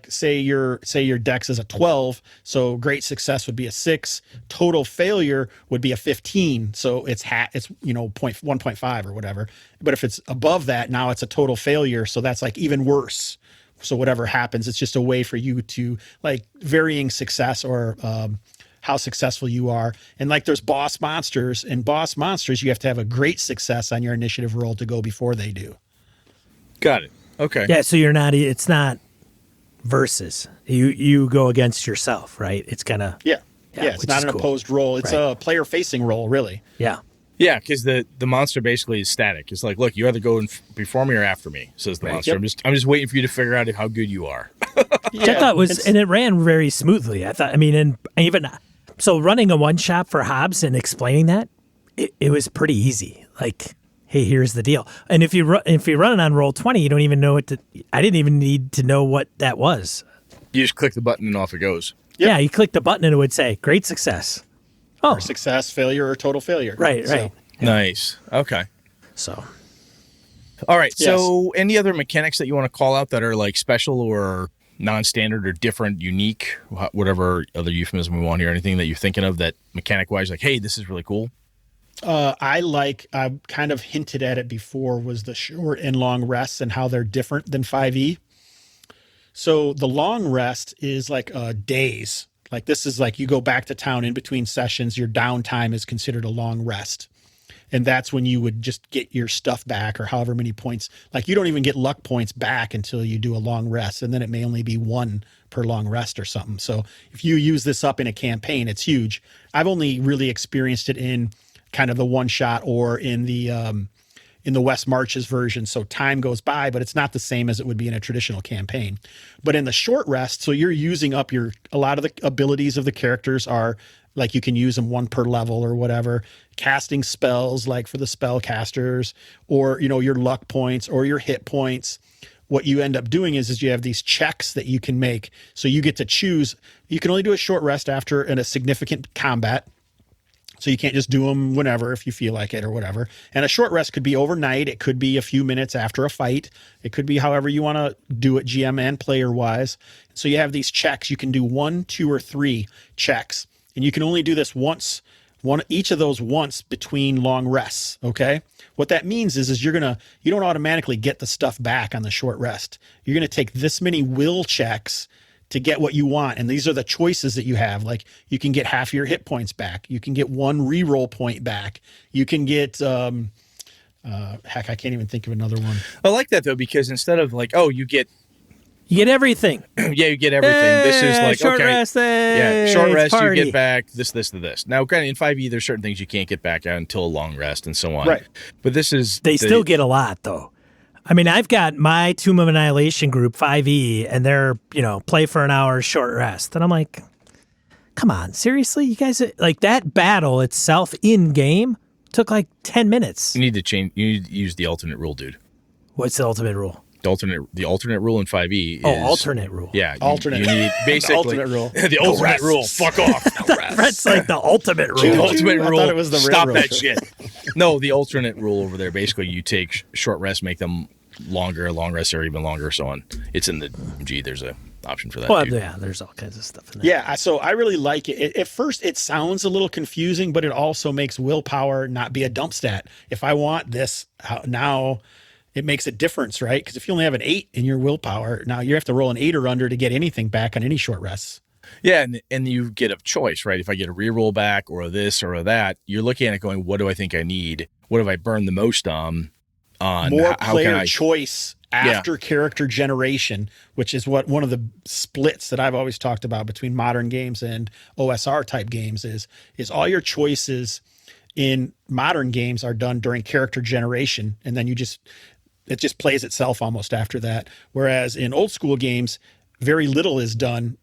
say your dex is a 12, so great success would be a 6, total failure would be a 15. So it's 1.5 or whatever. But if it's above that, now it's a total failure, so that's even worse. So whatever happens, it's just a way for you to varying success or how successful you are. And there's boss monsters, and boss monsters, you have to have a great success on your initiative roll to go before they do. Got it. Okay. Yeah, so it's not versus. You go against yourself, right? It's kind of Yeah, it's which not is an cool. opposed roll. It's a player-facing roll, really. Yeah. Yeah, because the monster basically is static. It's like, look, you either go before me or after me, says the monster. Yep. I'm just waiting for you to figure out how good you are. Which I thought and it ran very smoothly. And even so, running a one shot for Hobbs and explaining that, it was pretty easy. Hey, here's the deal. And if you run it on Roll20, you don't even know I didn't even need to know what that was. You just click the button and off it goes. Yep. Yeah, you click the button and it would say great success. Oh, or success, failure, or total failure. right. Nice. Okay. So All right. Yes. So any other mechanics that you want to call out that are special or non-standard or different, unique, whatever other euphemism we want here, anything that you're thinking of that mechanic-wise, hey, this is really cool? I've kind of hinted at it before, was the short and long rests and how they're different than 5e. So the long rest is days. This is you go back to town in between sessions, your downtime is considered a long rest. And that's when you would just get your stuff back, or however many points. You don't even get luck points back until you do a long rest. And then it may only be 1 per long rest or something. So if you use this up in a campaign, it's huge. I've only really experienced it in kind of the one shot or in the West Marches version. So time goes by, but it's not the same as it would be in a traditional campaign. But in the short rest, so you're using up a lot of the abilities of the characters are you can use them 1 per level or whatever, casting spells for the spell casters, or your luck points or your hit points. What you end up doing is you have these checks that you can make. So you get to choose. You can only do a short rest after a significant combat. So you can't just do them whenever if you feel like it or whatever. And a short rest could be overnight. It could be a few minutes after a fight. It could be however you want to do it, GM and player wise. So you have these checks. You can do 1, 2, or 3 checks. And you can only do this each of those once between long rests. Okay. What that means is you don't automatically get the stuff back on the short rest. You're going to take this many will checks to get what you want. And these are the choices that you have. Like you can get half your hit points back. You can get one reroll point back. You can get, heck, I can't even think of another one. I like that though, because instead of like, oh, you get everything. yeah, you get everything. This is like, short okay, rest, short rest, party. you get back this. Now, granted, in 5e, there's certain things you can't get back out until a long rest and so on. Right. But this is They still get a lot though. I mean, I've got my Tomb of Annihilation group 5e, and they're play for an hour, short rest, and I'm like, come on, seriously, you guys like that battle itself in game took like 10 minutes. You need to change. You need to use the alternate rule, dude. What's the ultimate rule? The alternate rule in 5e is... alternate rule. Yeah. Alternate. You need basically... The alternate rule. The ultimate rule. Fuck off. That's like the ultimate rule. The ultimate I rule. thought it was the Stop railroad that shit. No, the alternate rule over there, basically you take short rests, make them longer, long rests are even longer, so on. It's in the G. There's a option for that. Well, too. yeah, there's all kinds of stuff in there. Yeah, so I really like it. At first, it sounds a little confusing, but it also makes willpower not be a dump stat. If I want this now, it makes a difference, right? Because if you only have an 8 in your willpower, now you have to roll an 8 or under to get anything back on any short rests. Yeah, and you get a choice, right? If I get a reroll back or this or that, you're looking at it going, what do I think I need? What have I burned the most on? More how player can I choice after character generation, which is what one of the splits that I've always talked about between modern games and OSR type games is all your choices in modern games are done during character generation, and then it just plays itself almost after that. Whereas in old school games, very little is done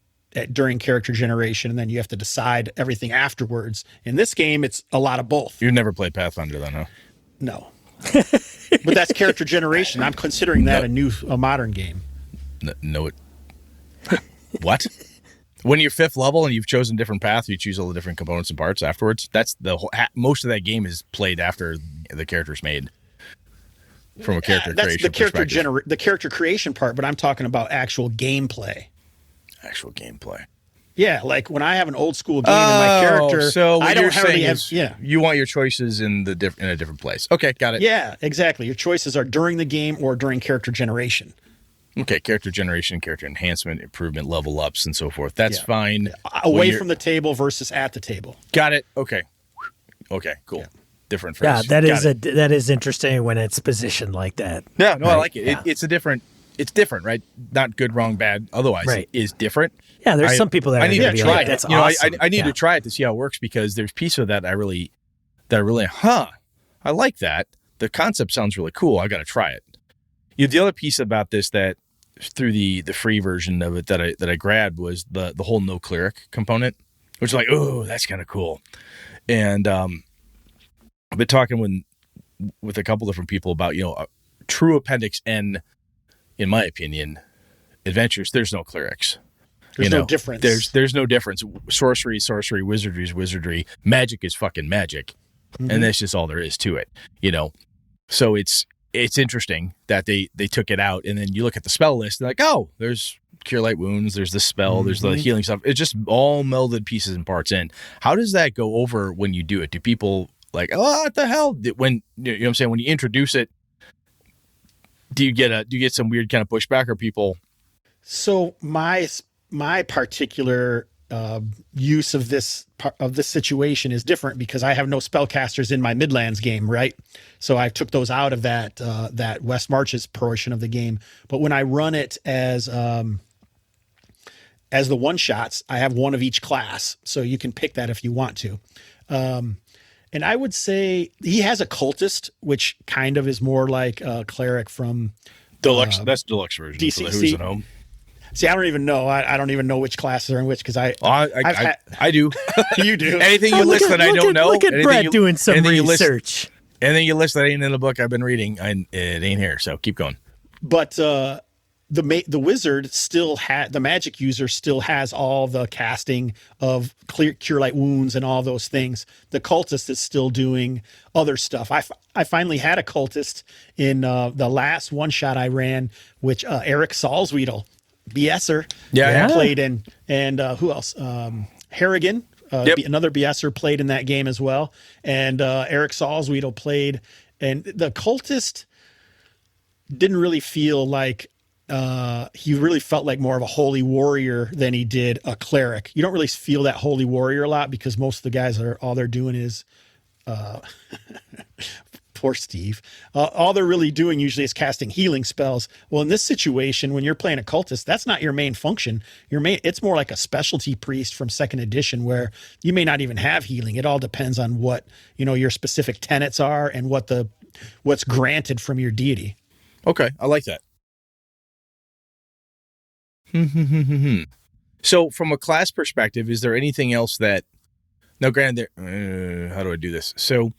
during character generation, and then you have to decide everything afterwards. In this game, it's a lot of both. You've never played Pathfinder then, huh? No. But that's character generation. I'm considering that a modern game. No, it. What? When you're 5th level and you've chosen different path, you choose all the different components and parts afterwards. That's the whole. Most of that game is played after the character's made. From a character creation perspective. The character creation part, but I'm talking about actual gameplay. Actual gameplay. Yeah, like when I have an old school game and my character, so I don't hardly have. Yeah, you want your choices in a different place. Okay, got it. Yeah, exactly. Your choices are during the game or during character generation. Okay, character generation, character enhancement, improvement, level ups, and so forth. That's fine. Away from the table versus at the table. Got it. Okay. Okay. Cool. Yeah. Different phrase. Yeah, that is interesting when it's positioned like that. Yeah, no, right? I like it. Yeah. It's different, right? Not good, wrong, bad. Otherwise, right. It is different. Yeah, there's some people that I need to try like, it. that's awesome. I need to try it to see how it works, because there's piece of that I really, I like that. The concept sounds really cool. I got to try it. The other piece about this that through the free version of it that I grabbed was the whole no cleric component, which is like, oh, that's kind of cool. And I've been talking with a couple different people about, true Appendix N, in my opinion, adventures, there's no clerics. There's no difference. There's no difference. Sorcery, wizardry is wizardry. Magic is fucking magic. Mm-hmm. And that's just all there is to it, So it's interesting that they took it out, and then you look at the spell list, and like, oh, there's Cure Light Wounds, there's the spell, there's the healing stuff. It's just all melded pieces and parts in. How does that go over when you do it? Do people like, oh, what the hell? When you know what I'm saying? When you introduce it, do you get some weird kind of pushback, or people? So my particular use of this situation is different because I have no spellcasters in my Midlands game, right? So I took those out of that West Marches portion of the game. But when I run it as the one shots, I have one of each class, so you can pick that if you want to. And I would say he has a cultist, which kind of is more like a cleric from Deluxe. That's Deluxe version. DCC. For who's at home. See, I don't even know. I don't even know which classes are in which, because I do. You do. Anything you list that I don't know. Look at Brett doing some research. Anything you list that ain't in the book I've been reading, it ain't here. So keep going. But the wizard still the magic user still has all the casting of cure light wounds and all those things. The cultist is still doing other stuff. I finally had a cultist in the last one shot I ran, which Eric Salzwedel, BSer, played in, and who else? Harrigan, another BSer, played in that game as well, and Eric Salzwedel played, and the cultist didn't really feel like he really felt like more of a holy warrior than he did a cleric. You don't really feel that holy warrior a lot because most of the guys all they're doing is poor Steve. All they're really doing usually is casting healing spells. Well, in this situation, when you're playing a cultist, that's not your main function. It's more like a specialty priest from second edition where you may not even have healing. It all depends on what, your specific tenets are and what's granted from your deity. Okay. I like that. So from a class perspective, is there anything else that, now granted, how do I do this? So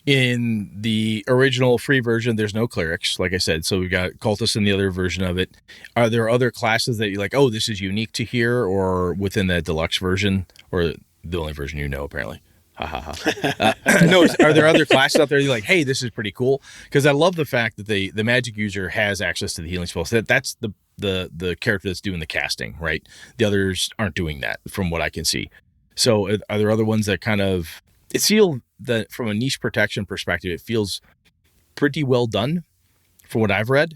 in the original free version, there's no clerics, like I said. So we've got cultists in the other version of it. Are there other classes that you're like, oh, this is unique to here, or within the deluxe version, or the only version apparently? Ha ha ha. No, are there other classes out there you're like, hey, this is pretty cool? Because I love the fact that the magic user has access to the healing spells. That's the character that's doing the casting, right? The others aren't doing that from what I can see. So are there other ones that kind of, it feels that from a niche protection perspective, it feels pretty well done from what I've read,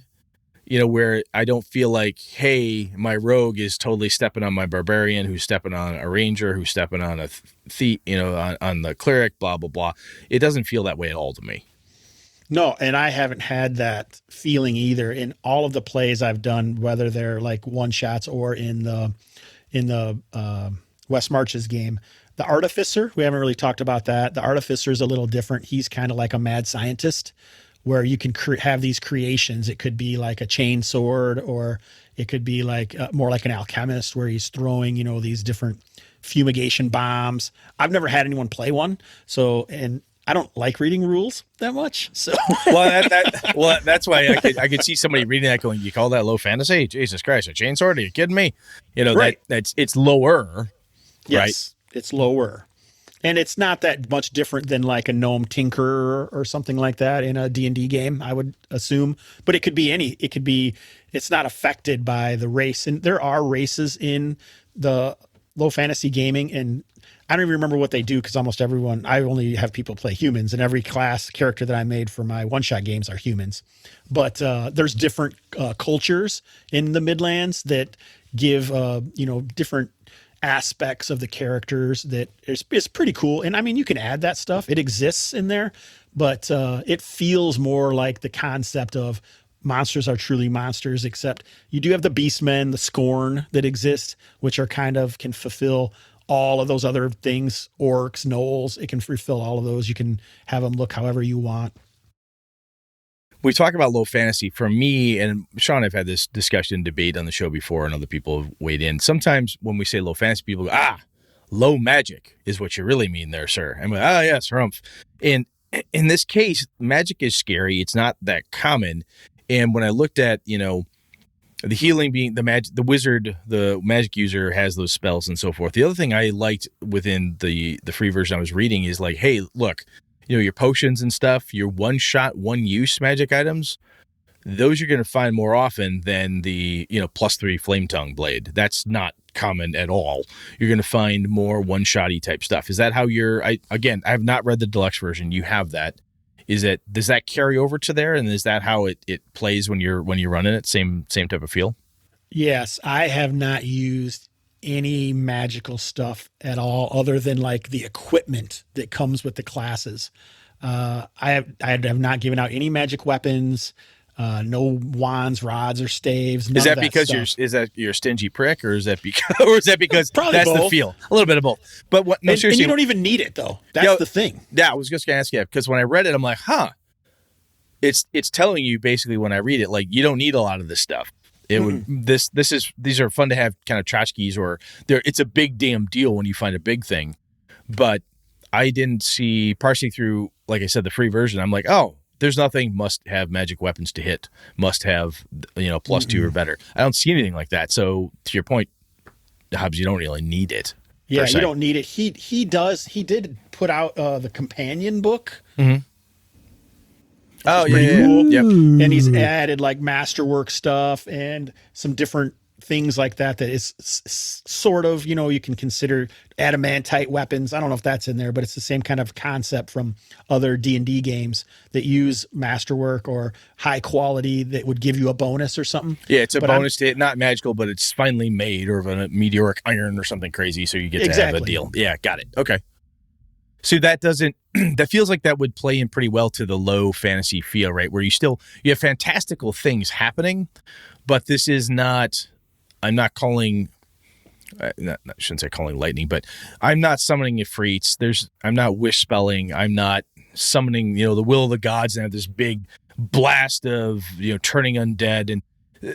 where I don't feel like, hey, my rogue is totally stepping on my barbarian, who's stepping on a ranger, who's stepping on a thief, on the cleric, blah, blah, blah. It doesn't feel that way at all to me. No, and I haven't had that feeling either in all of the plays I've done, whether they're like one shots or in the West Marches game. The Artificer, we haven't really talked about that. The Artificer is a little different. He's kind of like a mad scientist where you can have these creations. It could be like a chain sword, or it could be like more like an alchemist where he's throwing, these different fumigation bombs. I've never had anyone play one. And I don't like reading rules that much. So that's why I could see somebody reading that going, you call that low fantasy? Jesus Christ, a chainsaw? Are you kidding me? Right. It's lower. Yes, right? It's lower. And it's not that much different than like a gnome tinker or something like that in a D&D game, I would assume. But it could be it's not affected by the race. And there are races in the low fantasy gaming, and I don't even remember what they do because almost everyone, I only have people play humans, and every class character that I made for my one-shot games are humans. But there's different cultures in the Midlands that give, different aspects of the characters that is pretty cool. And I mean, you can add that stuff. It exists in there, but it feels more like the concept of monsters are truly monsters, except you do have the beastmen, the scorn that exist, which are kind of can fulfill all of those other things. Orcs, gnolls, it can fulfill all of those. You can have them look however you want. We talk about low fantasy. For me, and Sean, I've had this discussion debate on the show before, and other people have weighed in. Sometimes when we say low fantasy, people go, low magic is what you really mean there, sir. I'm like, yes, harumph. And in this case, magic is scary. It's not that common. And when I looked at, the healing being the wizard, the magic user has those spells and so forth. The other thing I liked within the free version I was reading is like, hey, look, your potions and stuff, your one shot, one use magic items, those you're going to find more often than the, +3 flame tongue blade. That's not common at all. You're going to find more one shotty type stuff. Is that how I have not read the deluxe version. You have that. Does that carry over to there? And is that how it plays when you're running it? Same type of feel? Yes. I have not used any magical stuff at all other than like the equipment that comes with the classes. I have not given out any magic weapons, no wands, rods, or staves. Is that because you're a stingy prick, or is that because Probably that's both. The feel? A little bit of both. But what? No, seriously, and you don't even need it though. That's the thing. Yeah, I was just gonna ask you because when I read it, I'm like, it's telling you basically when I read it, like you don't need a lot of this stuff. It would these are fun to have kind of tchotchkes, or it's a big damn deal when you find a big thing. But I didn't see parsing through, like I said, the free version. I'm like, there's nothing must have magic weapons to hit, must have +2 or better. I don't see anything like that. So to your point, Hobbs, you don't really need it. Yeah, you don't need it. He did put out the companion book. Mm-hmm. Oh, Pretty cool. Yep. And he's added like masterwork stuff and some different things like that is sort of, you can consider adamantite weapons. I don't know if that's in there, but it's the same kind of concept from other D&D games that use masterwork or high quality that would give you a bonus or something. Yeah, it's a bonus to it, not magical, but it's finely made, or of a meteoric iron or something crazy, so you get to have a deal. Yeah, got it. Okay. So that feels like that would play in pretty well to the low fantasy feel, right? Where you have fantastical things happening, but this is not, I'm not calling, I shouldn't say calling lightning, but I'm not summoning ifrits. I'm not wish spelling. I'm not summoning, the will of the gods and have this big blast of, turning undead. And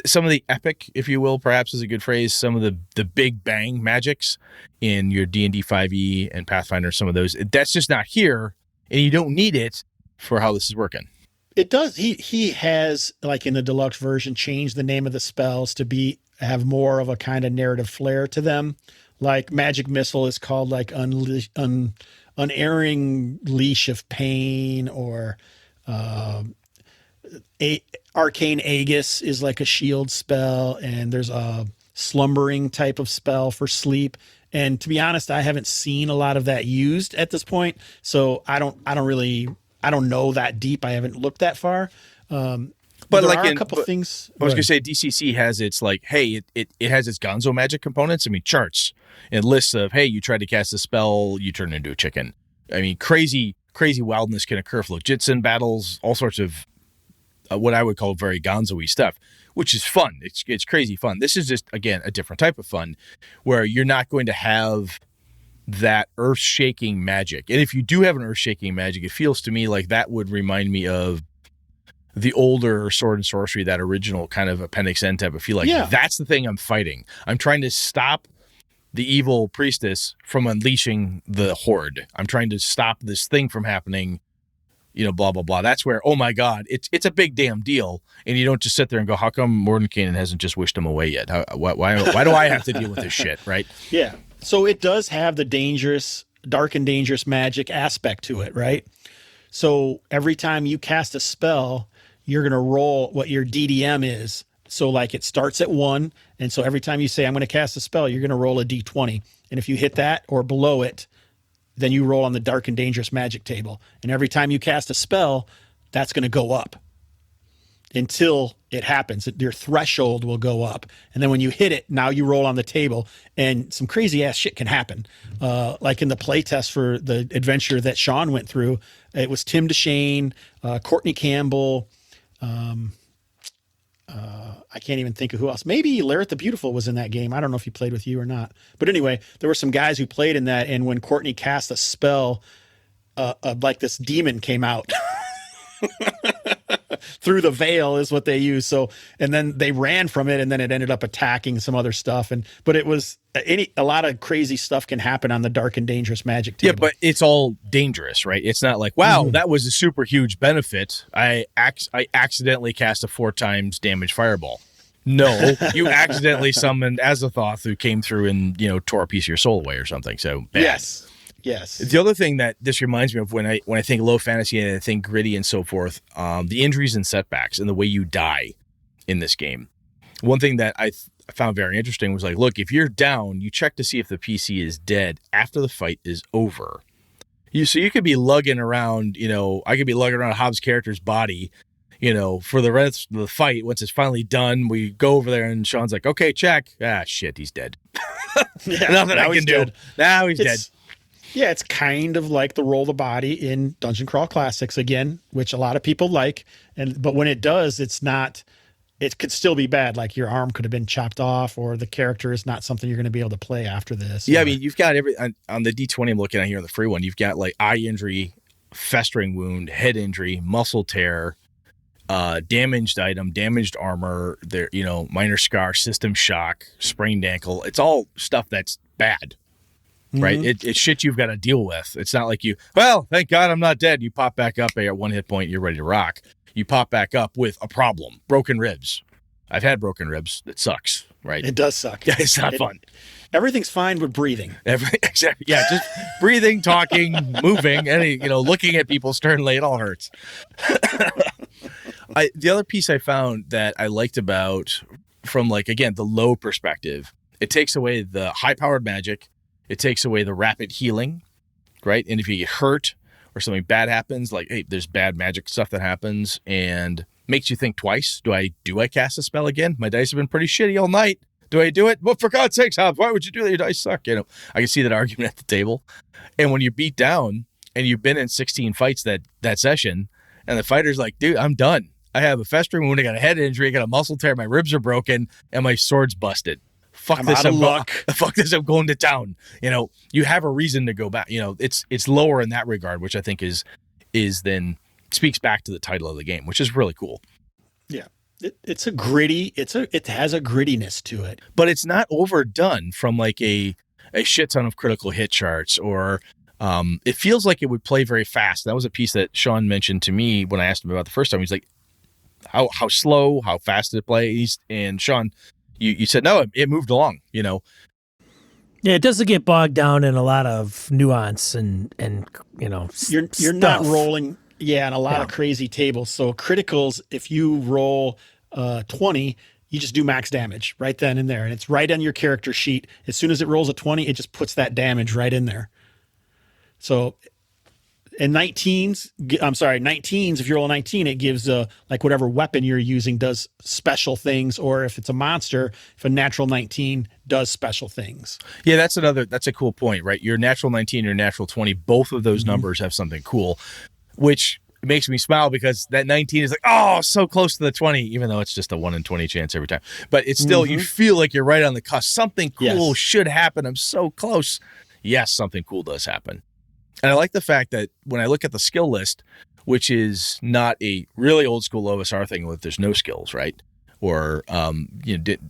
some of the epic, if you will, perhaps is a good phrase, some of the big bang magics in your D&D 5e and Pathfinder, some of those, that's just not here, and you don't need it for how this is working. It does. He has, like in the deluxe version, changed the name of the spells to have more of a kind of narrative flair to them. Like Magic Missile is called like Unerring Leash of Pain, or Arcane Aegis is like a shield spell, and there's a slumbering type of spell for sleep. And to be honest, I haven't seen a lot of that used at this point, so I don't know that deep. I haven't looked that far. But there are a couple things. I was going to say DCC has its like, hey, it has its gonzo magic components. I mean, charts and lists of, hey, you tried to cast a spell, you turn into a chicken. I mean, crazy wildness can occur. Flojitsun battles, all sorts of what I would call very gonzo-y stuff, which is fun. It's crazy fun. This is just, again, a different type of fun where you're not going to have that earth-shaking magic. And if you do have an earth-shaking magic, it feels to me like that would remind me of the older Sword and Sorcery, that original kind of Appendix N type of feel. Like, that's the thing I'm fighting. I'm trying to stop the evil priestess from unleashing the horde. I'm trying to stop this thing from happening, blah, blah, blah. That's where, oh my God, it's a big damn deal. And you don't just sit there and go, how come Mordenkainen hasn't just wished him away yet? Why do I have to deal with this shit, right? Yeah. So it does have the dark and dangerous magic aspect to it, right? So every time you cast a spell, you're going to roll what your DDM is. So like it starts at 1. And so every time you say, I'm going to cast a spell, you're going to roll a D20. And if you hit that or below it, then you roll on the dark and dangerous magic table. And every time you cast a spell, that's going to go up until it happens. Your threshold will go up. And then when you hit it, now you roll on the table, and some crazy ass shit can happen. Like in the playtest for the adventure that Sean went through, it was Tim DeShane, Courtney Campbell, I can't even think of who else. Maybe Larry the Beautiful was in that game. I don't know if he played with you or not. But anyway, there were some guys who played in that, and when Courtney cast a spell, like this demon came out. Through the veil is what they use. So, and then they ran from it, and then it ended up attacking some other stuff. But it was a lot of crazy stuff can happen on the dark and dangerous magic table. Yeah, but it's all dangerous, right? It's not like, wow, that was a super huge benefit. I accidentally cast a 4 times damage fireball. No, you accidentally summoned Azathoth, who came through and, tore a piece of your soul away or something. So bad. Yes. The other thing that this reminds me of when I think low fantasy and I think gritty and so forth, the injuries and setbacks and the way you die in this game. One thing that I found very interesting was like, look, if you're down, you check to see if the PC is dead after the fight is over. So you could be lugging around, I could be lugging around Hobbs' character's body, for the rest of the fight. Once it's finally done, we go over there and Sean's like, okay, check. Ah, shit, he's dead. Nothing I can do. Now he's dead. Yeah, it's kind of like the roll the body in Dungeon Crawl Classics again, which a lot of people like. But when it does, it could still be bad. Like your arm could have been chopped off, or the character is not something you're going to be able to play after this. Yeah, I mean, you've got on the D20 I'm looking at here, the free one, you've got like eye injury, festering wound, head injury, muscle tear, damaged item, damaged armor, there, minor scar, system shock, sprained ankle. It's all stuff that's bad. Right. Mm-hmm. It's shit you've got to deal with. It's not like thank God I'm not dead. You pop back up at 1 hit point, you're ready to rock. You pop back up with a problem, broken ribs. I've had broken ribs. It sucks, right? It does suck. Yeah, it's not fun. Everything's fine with breathing. Exactly. Yeah, just breathing, talking, moving, looking at people sternly, it all hurts. The other piece I found that I liked about from like, again, the low perspective, it takes away the high powered magic. It takes away the rapid healing, right? And if you get hurt or something bad happens, like, hey, there's bad magic stuff that happens and makes you think twice. Do I cast a spell again? My dice have been pretty shitty all night. Do I do it? Well, for God's sakes, Hobbs, why would you do that? Your dice suck. You know, I can see that argument at the table. And when you're beat down and you've been in 16 fights that session, and the fighter's like, dude, I'm done. I have a festering wound. I got a head injury. I got a muscle tear. My ribs are broken, and my sword's busted. Fuck I'm this. out of luck. Fuck this. I'm going to town. You know, you have a reason to go back. You know, it's lower in that regard, which I think is then speaks back to the title of the game, which is really cool. Yeah. It's a gritty, it has a grittiness to it. But it's not overdone from like a shit ton of critical hit charts, or it feels like it would play very fast. That was a piece that Sean mentioned to me when I asked him about the first time. He's like, how slow, how fast did it play? And Sean, you said, no, it moved along, you know. Yeah, it doesn't get bogged down in a lot of nuance and you know, You're not rolling, in a lot of crazy tables. So criticals, if you roll 20, you just do max damage right then and there. And it's right on your character sheet. As soon as it rolls a 20, it just puts that damage right in there. So in 19s, if you roll a 19, it gives like whatever weapon you're using does special things, or if it's a monster, if a natural 19 does special things. Yeah, that's a cool point, right? Your natural 19, your natural 20, both of those numbers have something cool, which makes me smile because that 19 is like, oh, so close to the 20, even though it's just a 1 in 20 chance every time. But it's still, you feel like you're right on the cusp. Something cool should happen. I'm so close. Yes, something cool does happen. And I like the fact that when I look at the skill list, which is not a really old school OSR thing with there's no skills, right? Or a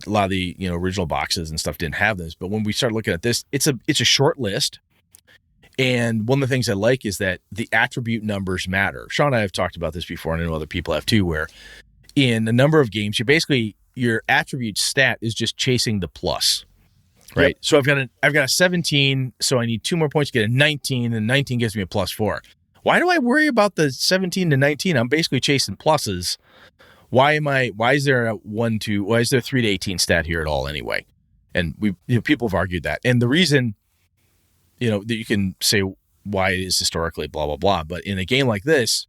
lot of the original boxes and stuff didn't have this. But when we start looking at this, it's a short list. And one of the things I like is that the attribute numbers matter. Sean and I have talked about this before, and I know other people have too, where in a number of games, your attribute stat is just chasing the plus. Right. Yep. So I've got a 17, so I need 2 more points to get a 19, and 19 gives me a +4. Why do I worry about the 17 to 19? I'm basically chasing pluses. Why is there a 3 to 18 stat here at all anyway? And people have argued that. And the reason, that you can say why it is historically blah, blah, blah. But in a game like this,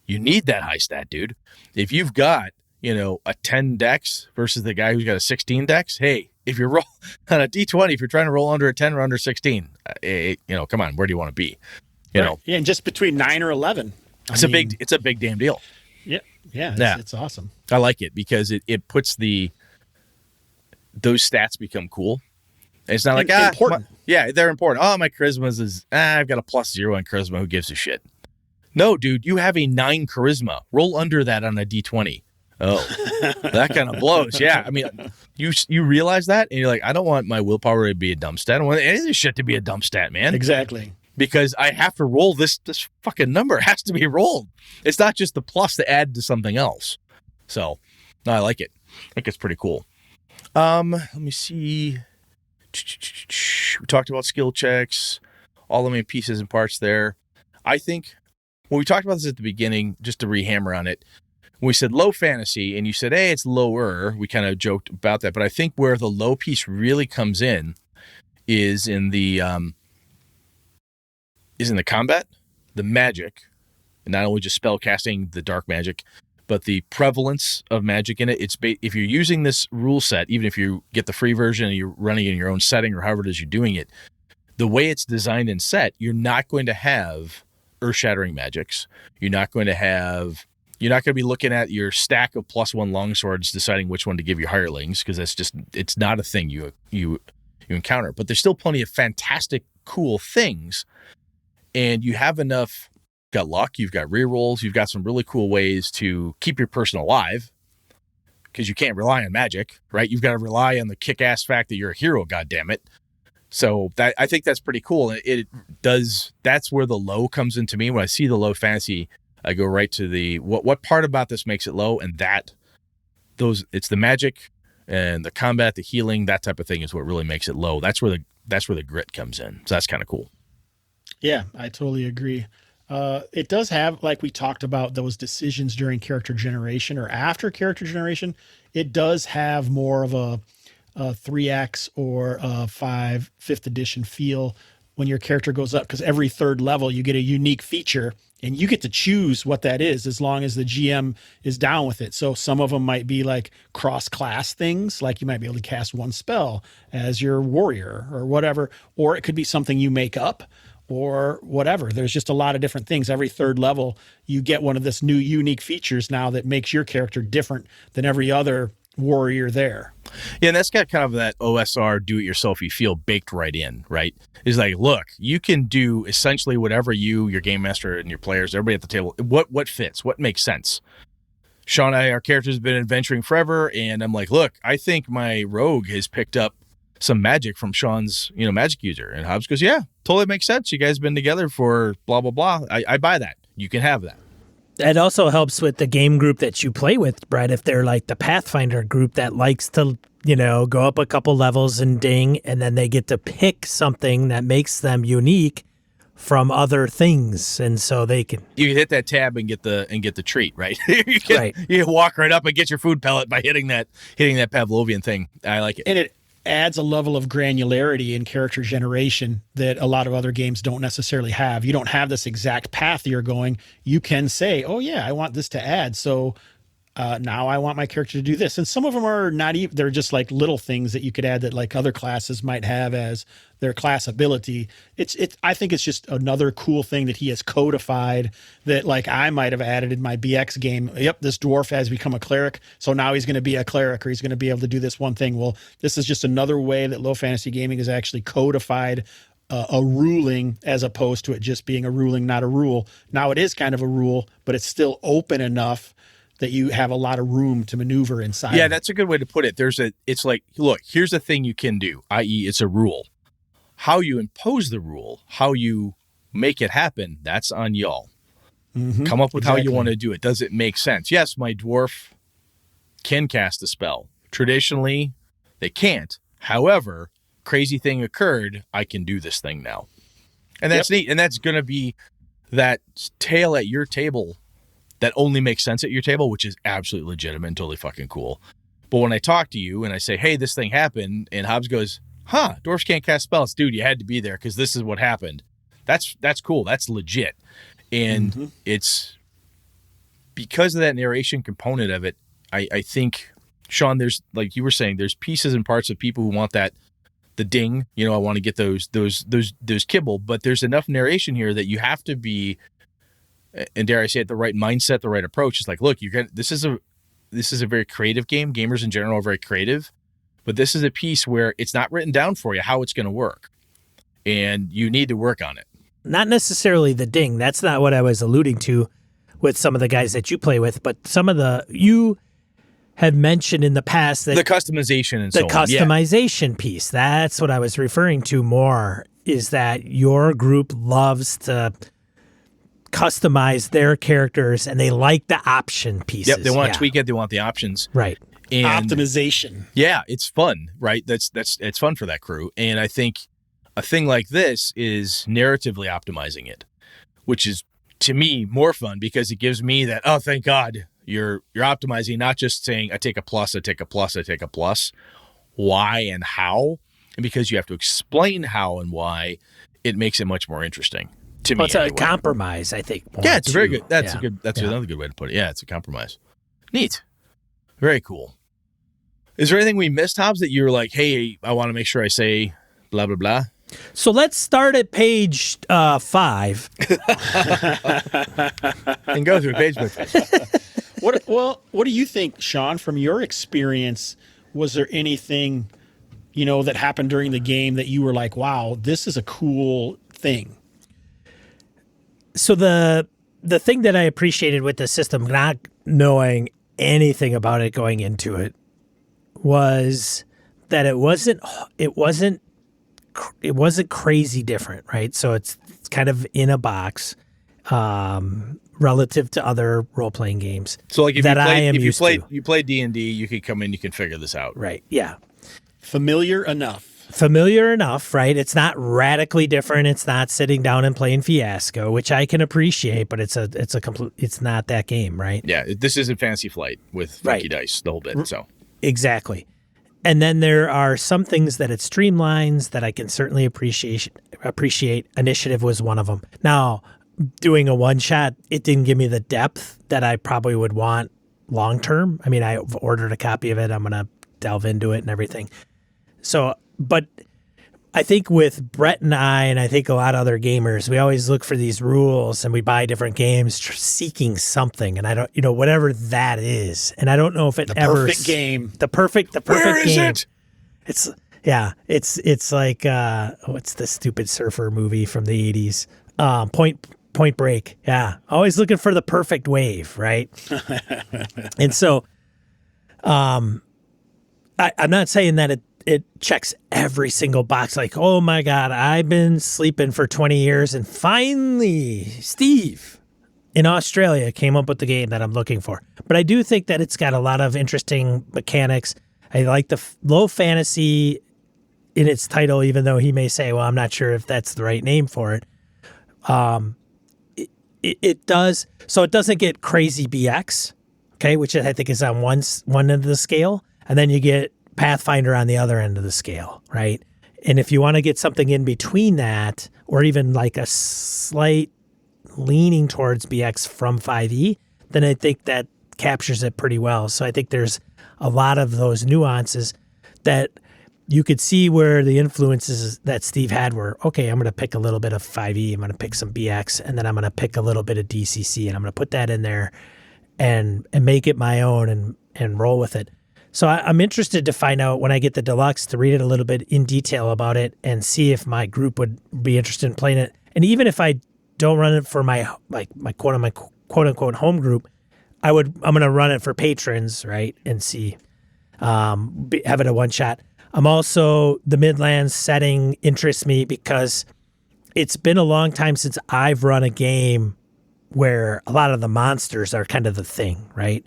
you need that high stat, dude. If you've got, a 10 dex versus the guy who's got a 16 dex, hey, if you're roll on a D20, if you're trying to roll under a 10 or under 16, come on, where do you want to be? Right. Yeah, and just between 9 or 11. It's a big damn deal. Yeah. It's awesome. I like it because it puts those stats become cool. And it's not like important. They're important. Oh, my charisma is I've got a +0 on charisma. Who gives a shit? No, dude, you have a 9 charisma. Roll under that on a D20. Oh, that kind of blows. Yeah. I mean, you realize that and you're like, I don't want my willpower to be a dump stat. I don't want any of this shit to be a dump stat, man. Exactly. Because I have to roll this fucking number. It has to be rolled. It's not just the plus to add to something else. So, no, I like it. I think it's pretty cool. Let me see. We talked about skill checks, all the main pieces and parts there. I think when we talked about this at the beginning, just to rehammer on it, we said low fantasy, and you said, hey, it's lower. We kind of joked about that. But I think where the low piece really comes in is in the combat, the magic, and not only just spell casting the dark magic, but the prevalence of magic in it. If you're using this rule set, even if you get the free version and you're running in your own setting or however it is you're doing it, the way it's designed and set, you're not going to have earth-shattering magics. You're not going to be looking at your stack of +1 longswords deciding which one to give your hirelings, because it's not a thing you encounter. But there's still plenty of fantastic, cool things, and you have enough. You've got luck, you've got rerolls, you've got some really cool ways to keep your person alive, because you can't rely on magic, right? You've got to rely on the kick-ass fact that you're a hero, goddammit. So I think that's pretty cool. It does. That's where the low comes into me. When I see the low fantasy, I go right to the what part about this makes it low, and it's the magic and the combat, the healing, that type of thing is what really makes it low. That's where the grit comes in. So that's kind of cool. Yeah, I totally agree. It does have, like we talked about, those decisions during character generation or after character generation. It does have more of a 3X or a 5th edition feel when your character goes up, because every third level you get a unique feature and you get to choose what that is as long as the GM is down with it. So some of them might be like cross-class things, like you might be able to cast one spell as your warrior or whatever, or it could be something you make up or whatever. There's just a lot of different things. Every third level, you get one of this new unique features now that makes your character different than every other warrior there. Yeah, and that's got kind of that OSR do-it-yourselfy feel baked right in, right? It's like, look, you can do essentially whatever you, your game master, and your players, everybody at the table, what fits, what makes sense. Sean and I, our characters have been adventuring forever, and I'm like, look, I think my rogue has picked up some magic from Sean's, magic user. And Hobbs goes, yeah, totally makes sense. You guys have been together for blah, blah, blah. I buy that. You can have that. It also helps with the game group that you play with, Brett, if they're like the Pathfinder group that likes to, go up a couple levels and ding, and then they get to pick something that makes them unique from other things. And so they can... You hit that tab and get the treat, right? You right. You walk right up and get your food pellet by hitting that Pavlovian thing. I like it. And it adds a level of granularity in character generation that a lot of other games don't necessarily have. You don't have this exact path you're going. You can say, oh yeah, I want this to add. So now I want my character to do this. And some of them are not even, they're just like little things that you could add that like other classes might have as their class ability. I think it's just another cool thing that he has codified that like I might have added in my BX game. Yep, this dwarf has become a cleric, so now he's going to be a cleric, or he's going to be able to do this one thing. Well, this is just another way that low fantasy gaming has actually codified a ruling as opposed to it just being a ruling, not a rule. Now it is kind of a rule, but it's still open enough that you have a lot of room to maneuver inside. Yeah, that's a good way to put it. It's like, look, here's a thing you can do, i.e. it's a rule. How you impose the rule, how you make it happen, that's on y'all. Mm-hmm, come up with exactly how you want to do it. Does it make sense? Yes, my dwarf can cast a spell. Traditionally, they can't. However, crazy thing occurred, I can do this thing now. And that's neat. And that's going to be that tale at your table that only makes sense at your table, which is absolutely legitimate and totally fucking cool. But when I talk to you and I say, hey, this thing happened, and Hobbs goes, dwarves can't cast spells. Dude, you had to be there because this is what happened. That's cool. That's legit. And it's because of that narration component of it, I think, Sean, there's, like you were saying, there's pieces and parts of people who want the ding, I want to get those kibble, but there's enough narration here that you have to be, and dare I say it, the right mindset, the right approach. It's like, look, this is a very creative game. Gamers in general are very creative, but this is a piece where it's not written down for you how it's going to work, and you need to work on it. Not necessarily the ding. That's not what I was alluding to with some of the guys that you play with, but some of you had mentioned in the past that the customization and so on. The customization piece. That's what I was referring to more, is that your group loves to customize their characters and they like the option pieces. Yep, they want to tweak it. They want the options. Right. And optimization. Yeah, it's fun, right? It's fun for that crew. And I think a thing like this is narratively optimizing it, which is, to me, more fun because it gives me that, oh, thank God you're optimizing, not just saying, I take a plus, I take a plus, I take a plus. Why and how? And because you have to explain how and why, it makes it much more interesting. To me, it's a compromise, I think. Yeah, it's very good. That's another good way to put it. Yeah, it's a compromise. Neat. Very cool. Is there anything we missed, Hobbs, that you're like, hey, I want to make sure I say blah, blah, blah? So let's start at page 5. And go through page by page. What do you think, Sean, from your experience? Was there anything, that happened during the game that you were like, wow, this is a cool thing? So the thing that I appreciated with the system, not knowing anything about it going into it, was that it wasn't crazy different, right? So it's kind of in a box relative to other role-playing games. So like if you play D&D, you could come in, you can figure this out. Right, yeah. Familiar enough. familiar enough, right? It's not radically different. It's not sitting down and playing Fiasco, which I can appreciate, but it's not that game, right? Yeah, this isn't Fantasy Flight with funky dice, the whole bit. So exactly. And then there are some things that it streamlines that I can certainly appreciate. Initiative was one of them. Now, doing a one shot, it didn't give me the depth that I probably would want long term. I mean, I've ordered a copy of it. I'm going to delve into it and everything. So, but I think with Brett and I think a lot of other gamers, we always look for these rules and we buy different games seeking something. And I don't, whatever that is. And I don't know if it The ever perfect game. The perfect where is game. it? It's like what's the stupid surfer movie from the 80s? Point Break. Yeah. Always looking for the perfect wave, right? And so I'm not saying that it checks every single box like, oh my God, I've been sleeping for 20 years and finally Steve in Australia came up with the game that I'm looking for. But I do think that it's got a lot of interesting mechanics. I like the low fantasy in its title, even though he may say, well, I'm not sure if that's the right name for it. It does. So it doesn't get crazy BX, okay, which I think is on one end of the scale. And then you get Pathfinder on the other end of the scale, right? And if you want to get something in between that, or even like a slight leaning towards BX from 5e, then I think that captures it pretty well. So I think there's a lot of those nuances that you could see where the influences that Steve had were, okay, I'm going to pick a little bit of 5e, I'm going to pick some BX, and then I'm going to pick a little bit of DCC, and I'm going to put that in there and make it my own and roll with it. So I'm interested to find out when I get the deluxe to read it a little bit in detail about it and see if my group would be interested in playing it. And even if I don't run it for my quote unquote home group, I'm going to run it for patrons, right? And see, have it a one shot. I'm also, the Midlands setting interests me because it's been a long time since I've run a game where a lot of the monsters are kind of the thing, right?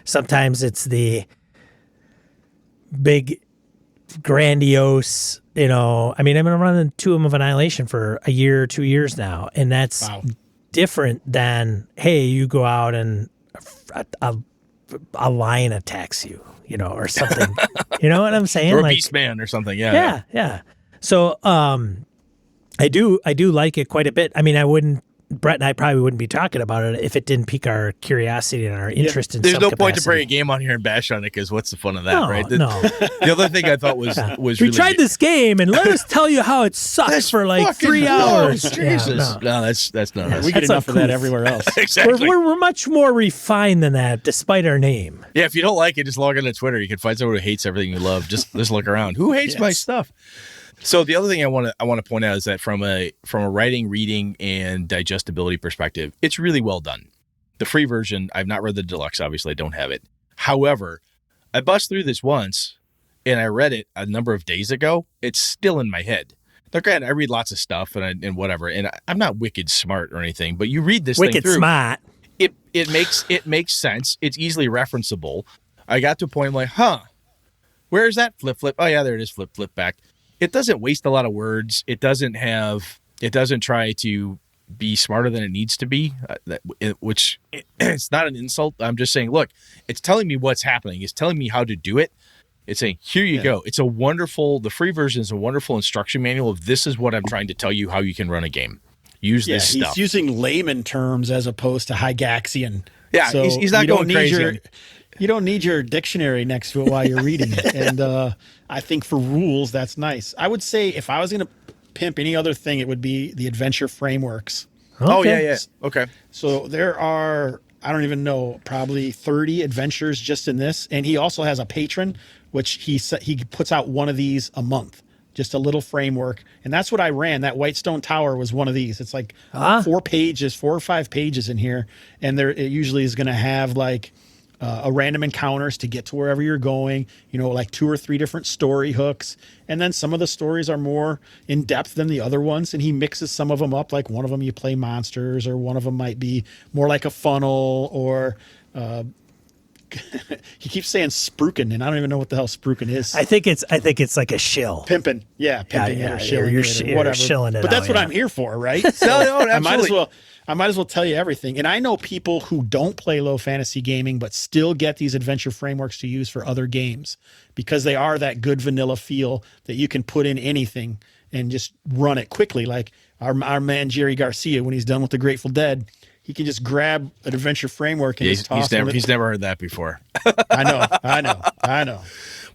Sometimes it's the big, grandiose, I mean, I've been running Tomb of Annihilation for a year or 2 years now, and that's different than, hey, you go out and a lion attacks you, or something. You know what I'm saying? Or a beast man or something, yeah. Yeah. So I do like it quite a bit. I mean, Brett and I probably wouldn't be talking about it if it didn't pique our curiosity and our interest in some capacity. There's no point to bring a game on here and bash on it because what's the fun of that, right? No. The other thing I thought was we tried this game and let us tell you how it sucks for like 3 hours. Jesus. Yeah, no, that's not us. We get enough of that everywhere else. Exactly. We're much more refined than that, despite our name. Yeah, if you don't like it, just log on to Twitter. You can find someone who hates everything you love. Just look around. Who hates my stuff? So the other thing I want to point out is that from a writing, reading, and digestibility perspective, it's really well done. The free version, I've not read the deluxe. Obviously, I don't have it. However, I bust through this once, and I read it a number of days ago. It's still in my head. Now, granted, I read lots of stuff and whatever, and I'm not wicked smart or anything. But you read this thing through, wicked smart. It makes sense. It's easily referenceable. I got to a point like, where is that flip? Oh yeah, there it is. Flip back. It doesn't waste a lot of words. It doesn't try to be smarter than it needs to be, which it's not an insult. I'm just saying, look, it's telling me what's happening. It's telling me how to do it. It's saying, here you go. It's the free version is a wonderful instruction manual of this is what I'm trying to tell you how you can run a game. Use this stuff. He's using layman terms as opposed to Gygaxian. Yeah, so he's not going crazy. You don't need your dictionary next to it while you're reading it. And I think for rules, that's nice. I would say if I was going to pimp any other thing, it would be the adventure frameworks. Okay. Oh, yeah. Okay. So there are, I don't even know, probably 30 adventures just in this. And he also has a patron, which he puts out one of these a month. Just a little framework. And that's what I ran. That Whitestone Tower was one of these. It's like 4 or 5 pages in here. And it usually is going to have like a random encounters to get to wherever you're going, like 2 or 3 different story hooks. And then some of the stories are more in depth than the other ones. And he mixes some of them up. Like one of them you play monsters, or one of them might be more like a funnel, or he keeps saying spruiking, and I don't even know what the hell spruiking is. I think it's like a shill. Pimping, pimping yeah, or shilling you're it or whatever. shilling it but that's out, what yeah. I'm here for, right? No, So absolutely. I might as well tell you everything. And I know people who don't play low fantasy gaming, but still get these adventure frameworks to use for other games because they are that good vanilla feel that you can put in anything and just run it quickly. Like our man Jerry Garcia, when he's done with the Grateful Dead, he can just grab an adventure framework and just toss it. He's never heard that before. I know.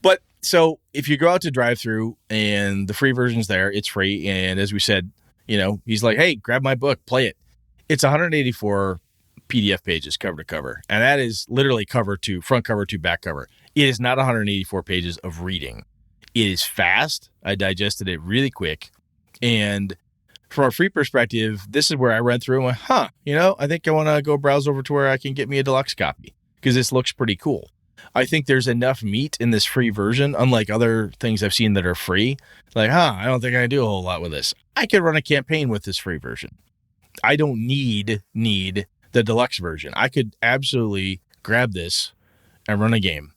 But so if you go out to drive through and the free version's there, it's free. And as we said, he's like, hey, grab my book, play it. It's 184 PDF pages cover to cover. And that is literally front cover to back cover. It is not 184 pages of reading. It is fast. I digested it really quick. And from a free perspective, this is where I read through and went, I think I want to go browse over to where I can get me a deluxe copy because this looks pretty cool. I think there's enough meat in this free version, unlike other things I've seen that are free. Like, I don't think I can do a whole lot with this. I could run a campaign with this free version. I don't need the deluxe version. I could absolutely grab this and run a game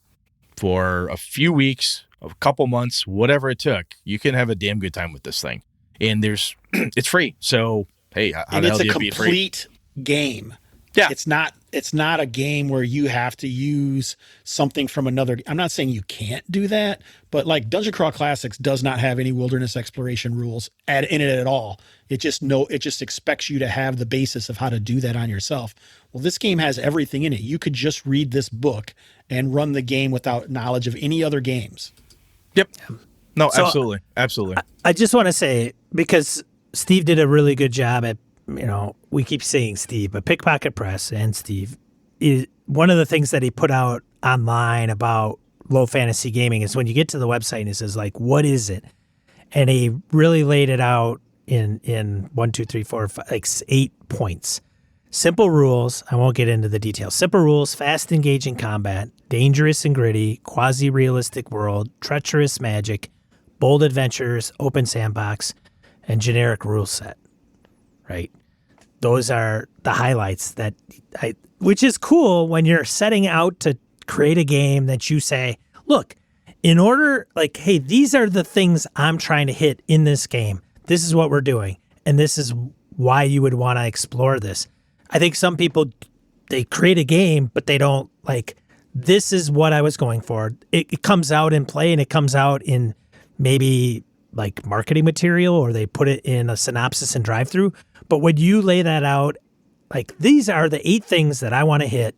for a few weeks, a couple months, whatever it took. You can have a damn good time with this thing. And it's free. So, hey, how the hell do you beat free? It's a complete game. Yeah. It's not a game where you have to use something from another. I'm not saying you can't do that, but like Dungeon Crawl Classics does not have any wilderness exploration rules in it at all. It just expects you to have the basis of how to do that on yourself. Well, this game has everything in it. You could just read this book and run the game without knowledge of any other games. Yep. No, So, absolutely. I just want to say, because Steve did a really good job at, we keep saying Steve, but Pickpocket Press and Steve, is one of the things that he put out online about low fantasy gaming is when you get to the website and it says like, what is it? And he really laid it out in 1, 2, 3, 4, 5, like 8 points. Simple rules. I won't get into the details. Simple rules, fast engaging combat, dangerous and gritty, quasi-realistic world, treacherous magic, bold adventures, open sandbox, and generic rule set. Right? Those are the highlights which is cool when you're setting out to create a game that you say, look, in order, like, hey, these are the things I'm trying to hit in this game. This is what we're doing. And this is why you would want to explore this. I think some people, they create a game, but they don't this is what I was going for. It comes out in play and it comes out in maybe like marketing material, or they put it in a synopsis and drive through. But when you lay that out, like, these are the 8 things that I want to hit,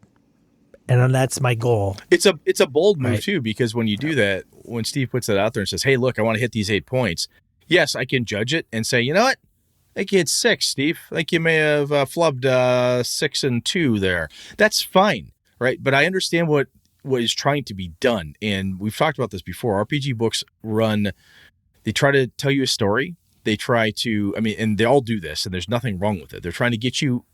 and that's my goal. It's a bold move, right, too, because when you do that, when Steve puts that out there and says, hey, look, I want to hit these 8 points. Yes, I can judge it and say, you know what? I think you had 6, Steve. I think you may have flubbed 6 and 2 there. That's fine, right? But I understand what is trying to be done. And we've talked about this before. RPG books they try to tell you a story. They try to, and they all do this, and there's nothing wrong with it. They're trying to get you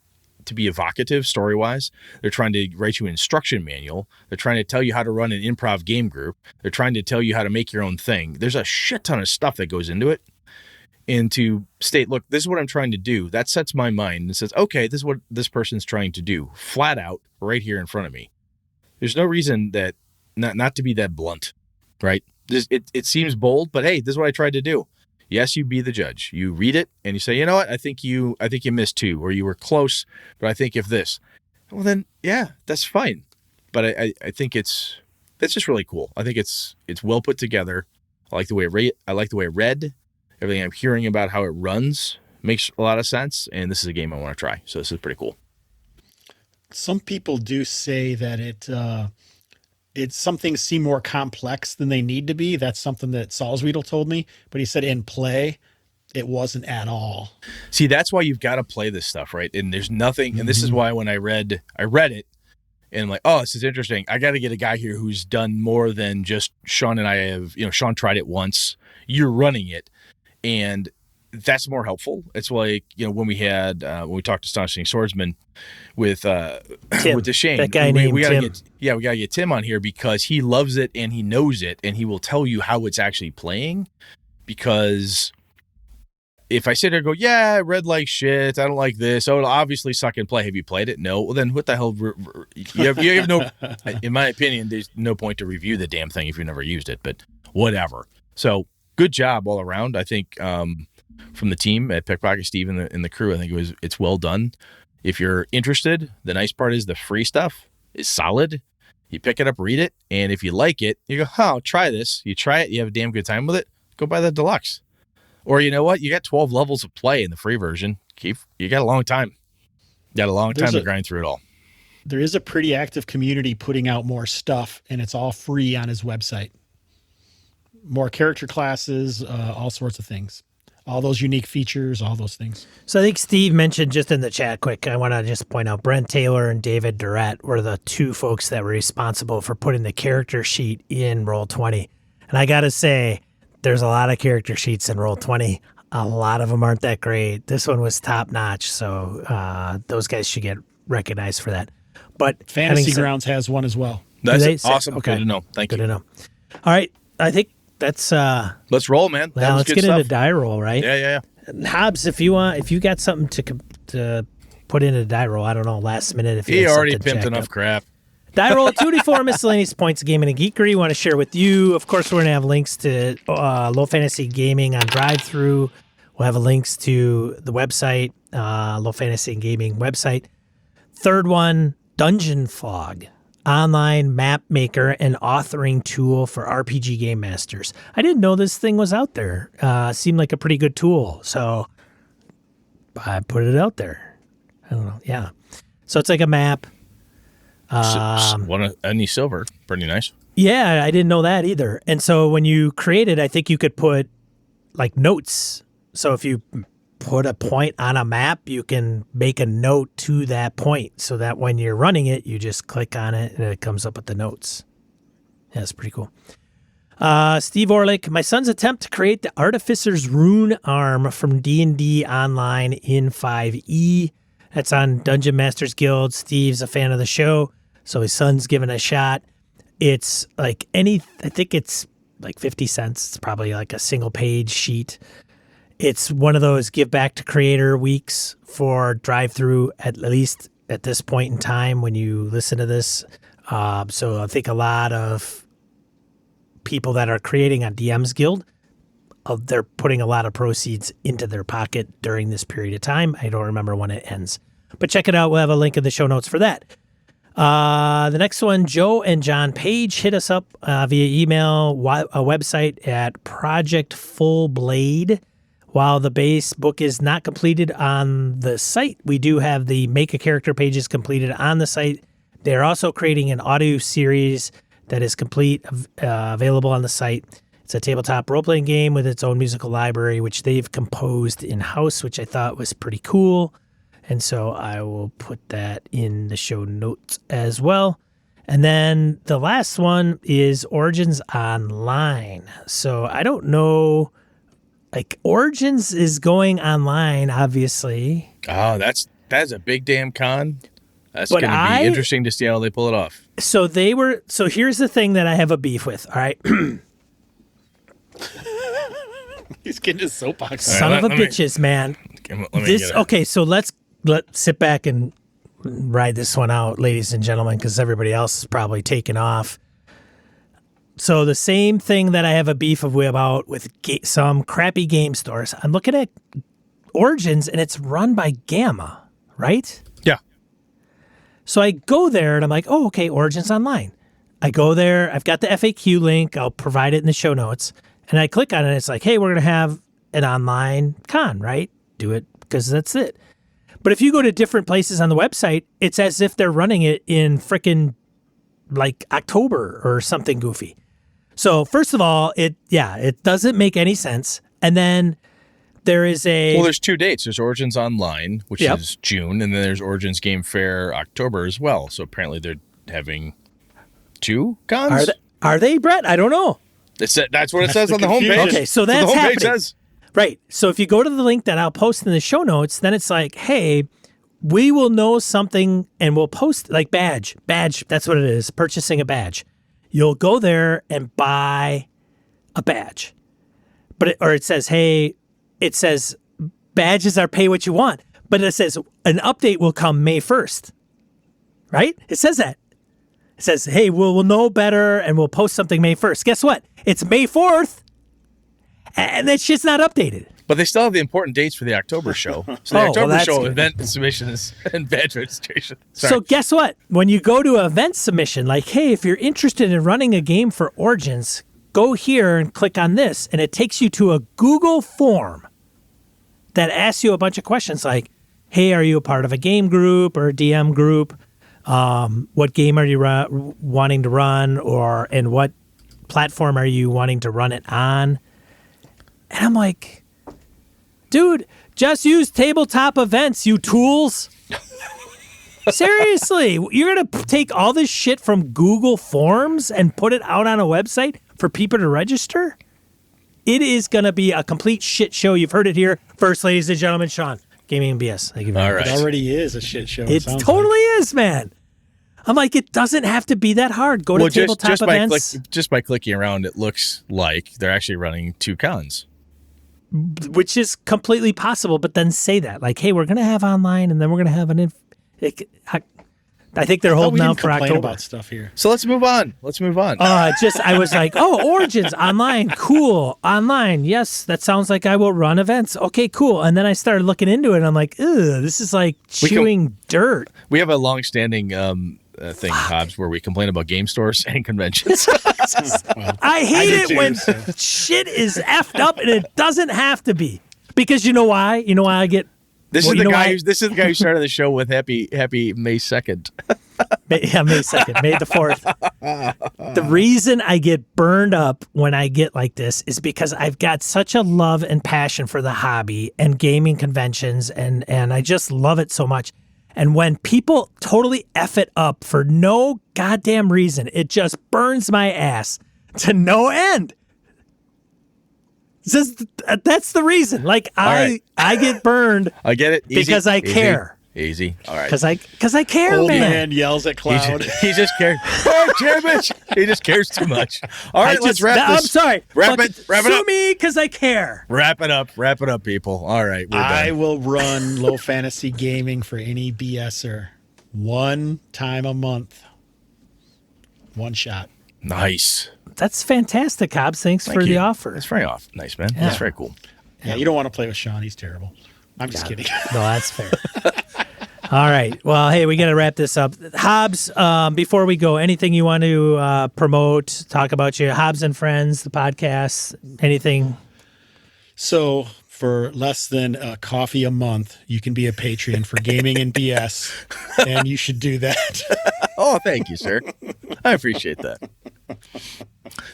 to be evocative story-wise. They're trying to write you an instruction manual. They're trying to tell you how to run an improv game group. They're trying to tell you how to make your own thing. There's a shit ton of stuff that goes into it. And to state, look, this is what I'm trying to do, that sets my mind and says, okay, this is what this person's trying to do, flat out, right here in front of me. There's no reason that not to be that blunt, right? It seems bold, but hey, this is what I tried to do. Yes, you be the judge. You read it and you say, you know what? I think you missed 2, or you were close, but I think if this, well then, yeah, that's fine. But I think that's just really cool. I think it's well put together. I like the way it read. Everything I'm hearing about how it runs makes a lot of sense, and this is a game I want to try. So this is pretty cool. Some people do say that some things seem more complex than they need to be. That's something that Salzwedel told me, but he said in play, it wasn't at all. See, that's why you've got to play this stuff, right? And there's nothing, and this is why when I read it, and I'm like, oh, this is interesting. I got to get a guy here who's done more than just Sean and I have, Sean tried it once. You're running it. And that's more helpful. It's like, when we talked to Astonishing Swordsman with Tim, with Deshane. that guy named we gotta Tim. we got to get Tim on here because he loves it and he knows it and he will tell you how it's actually playing, because if I sit there and go, yeah, red like shit, I don't like this, oh, it'll obviously suck and play. Have you played it? No. Well, then what the hell? You have no, in my opinion, there's no point to review the damn thing if you've never used it, but whatever. So good job all around. I think from the team at Pickpocket Steve and the crew, I think it's well done. If you're interested, the nice part is the free stuff is solid. You pick it up, read it, and if you like it, you go, I'll try this. You try it, you have a damn good time with it, go buy the deluxe. Or you know what? You got 12 levels of play in the free version. You got a long time. You got a long time to grind through it all. There is a pretty active community putting out more stuff, and it's all free on his website. More character classes, all sorts of things. All those unique features, all those things. So I think Steve mentioned just in the chat quick, I want to just point out Brent Taylor and David Durrett were the two folks that were responsible for putting the character sheet in Roll20. And I got to say, there's a lot of character sheets in Roll20. A lot of them aren't that great. This one was top notch. So those guys should get recognized for that. But Fantasy Grounds has one as well. That's awesome. Okay. Good to know. Thank you. Good to know. All right. I think that's let's roll, man. Well, let's get into die roll, right? Yeah. Hobbs, if you got something to put into die roll, I don't know, last minute if you he had already something pimped enough up. crap. Die roll 2d4 miscellaneous points of gaming and geekery. We want to share with you. Of course, we're going to have links to Low Fantasy Gaming on drive-through. We'll have links to the website, Low Fantasy Gaming website. Third one, Dungeon Fog. Online map maker and authoring tool for RPG game masters. I didn't know this thing was out there. Seemed like a pretty good tool, so I put it out there. I don't know. Yeah, so it's like a map. Any silver, pretty nice. Yeah, I didn't know that either. And so when you create it, I think you could put like notes. So if you put a point on a map, you can make a note to that point so that when you're running it, you just click on it and it comes up with the notes. Yeah, that's pretty cool. Steve Orlick, my son's attempt to create the Artificer's Rune Arm from D&D Online in 5e. That's on Dungeon Masters Guild. Steve's a fan of the show, so his son's giving it a shot. It's like I think it's like 50 cents. It's probably like a single page sheet. It's one of those give back to creator weeks for drive-through, at least at this point in time when you listen to this. So I think a lot of people that are creating on DM's Guild, they're putting a lot of proceeds into their pocket during this period of time. I don't remember when it ends. But check it out. We'll have a link in the show notes for that. The next one, Joe and John Page hit us up via email, a website at Project Full Blade. While the base book is not completed on the site, we do have the Make a Character pages completed on the site. They're also creating an audio series that is complete, available on the site. It's a tabletop role-playing game with its own musical library, which they've composed in-house, which I thought was pretty cool. And so I will put that in the show notes as well. And then the last one is Origins Online. So I don't know... Like Origins is going online, obviously. Oh, that's a big damn con. That's going to be interesting to see how they pull it off. So here's the thing that I have a beef with. All right. He's getting his soapbox. Son of a bitches, man. So let's sit back and ride this one out, ladies and gentlemen, because everybody else is probably taking off. So the same thing that I have a beef about with some crappy game stores. I'm looking at Origins, and it's run by Gamma, right? Yeah. So I go there, and I'm like, oh, okay, Origins Online. I go there. I've got the FAQ link. I'll provide it in the show notes. And I click on it. And it's like, hey, we're going to have an online con, right? Do it because that's it. But if you go to different places on the website, it's as if they're running it in frickin' like October or something goofy. So first of all, it doesn't make any sense. And then there is there's two dates. There's Origins Online, which is June, and then there's Origins Game Fair October as well. So apparently they're having two cons. Are they, Brett? I don't know. That's what it says on the homepage. Okay, so that's the homepage happening. Says. Right. So if you go to the link that I'll post in the show notes, then it's like, hey, we will know something and we'll post like badge. That's what it is. Purchasing a badge. You'll go there and buy a badge. But it says, hey, it says badges are pay what you want. But it says an update will come May 1st, right? It says that. It says, hey, we'll know better and we'll post something May 1st. Guess what? It's May 4th and that shit's not updated. But they still have the important dates for the October show. So the October show event submissions and badge registration. Sorry. So guess what? When you go to event submission, like, hey, if you're interested in running a game for Origins, go here and click on this. And it takes you to a Google form that asks you a bunch of questions like, hey, are you a part of a game group or a DM group? What game are you wanting to run, and what platform are you wanting to run it on? And I'm like, dude, just use tabletop events, you tools. Seriously, you're going to take all this shit from Google Forms and put it out on a website for people to register? It is going to be a complete shit show. You've heard it here first, ladies and gentlemen. Sean, Gaming and BS. Thank you very much. It already is a shit show. It totally is, man. I'm like, it doesn't have to be that hard. Go to tabletop events. Just by clicking around, it looks like they're actually running 2 cons. Which is completely possible, but then say that. Like, hey, we're going to have online, and then we're going to have an... I think they're holding out for October. About stuff here. So let's move on. I was like, oh, Origins, online, cool, online. Yes, that sounds like I will run events. Okay, cool. And then I started looking into it, and I'm like, ugh, this is like chewing dirt. We have a long-standing thing, Hobbs, where we complain about game stores and conventions. I hate it when shit is effed up, and it doesn't have to be. Because you know why? You know why I get... This is the guy who started the show with happy May 2nd. May 2nd, May the 4th. The reason I get burned up when I get like this is because I've got such a love and passion for the hobby and gaming conventions, and I just love it so much. And when people totally F it up for no goddamn reason, it just burns my ass to no end. Just, that's the reason. Like, I get burned. I get it. Because I care. Easy. All right. Because I care, Old man. man yells at Cloud. He just cares. Oh, damn it. He just cares too much. All right, let's wrap this. I'm sorry. Wrap it Sue up. me because I care. Wrap it up, people. All right, we're done. I will run low fantasy gaming for any BSer 1 time a month. 1 shot. Nice. That's fantastic, Hobbs. Thanks for the offer. That's very nice, man. Yeah. That's very cool. Yeah, you don't want to play with Sean. He's terrible. I'm just kidding. No, that's fair. All right. Well, hey, we got to wrap this up. Hobbs, before we go, anything you want to promote, talk about your Hobbs and Friends, the podcast, anything? So for less than a coffee a month, you can be a Patreon for Gaming and BS, and you should do that. Oh, thank you, sir. I appreciate that.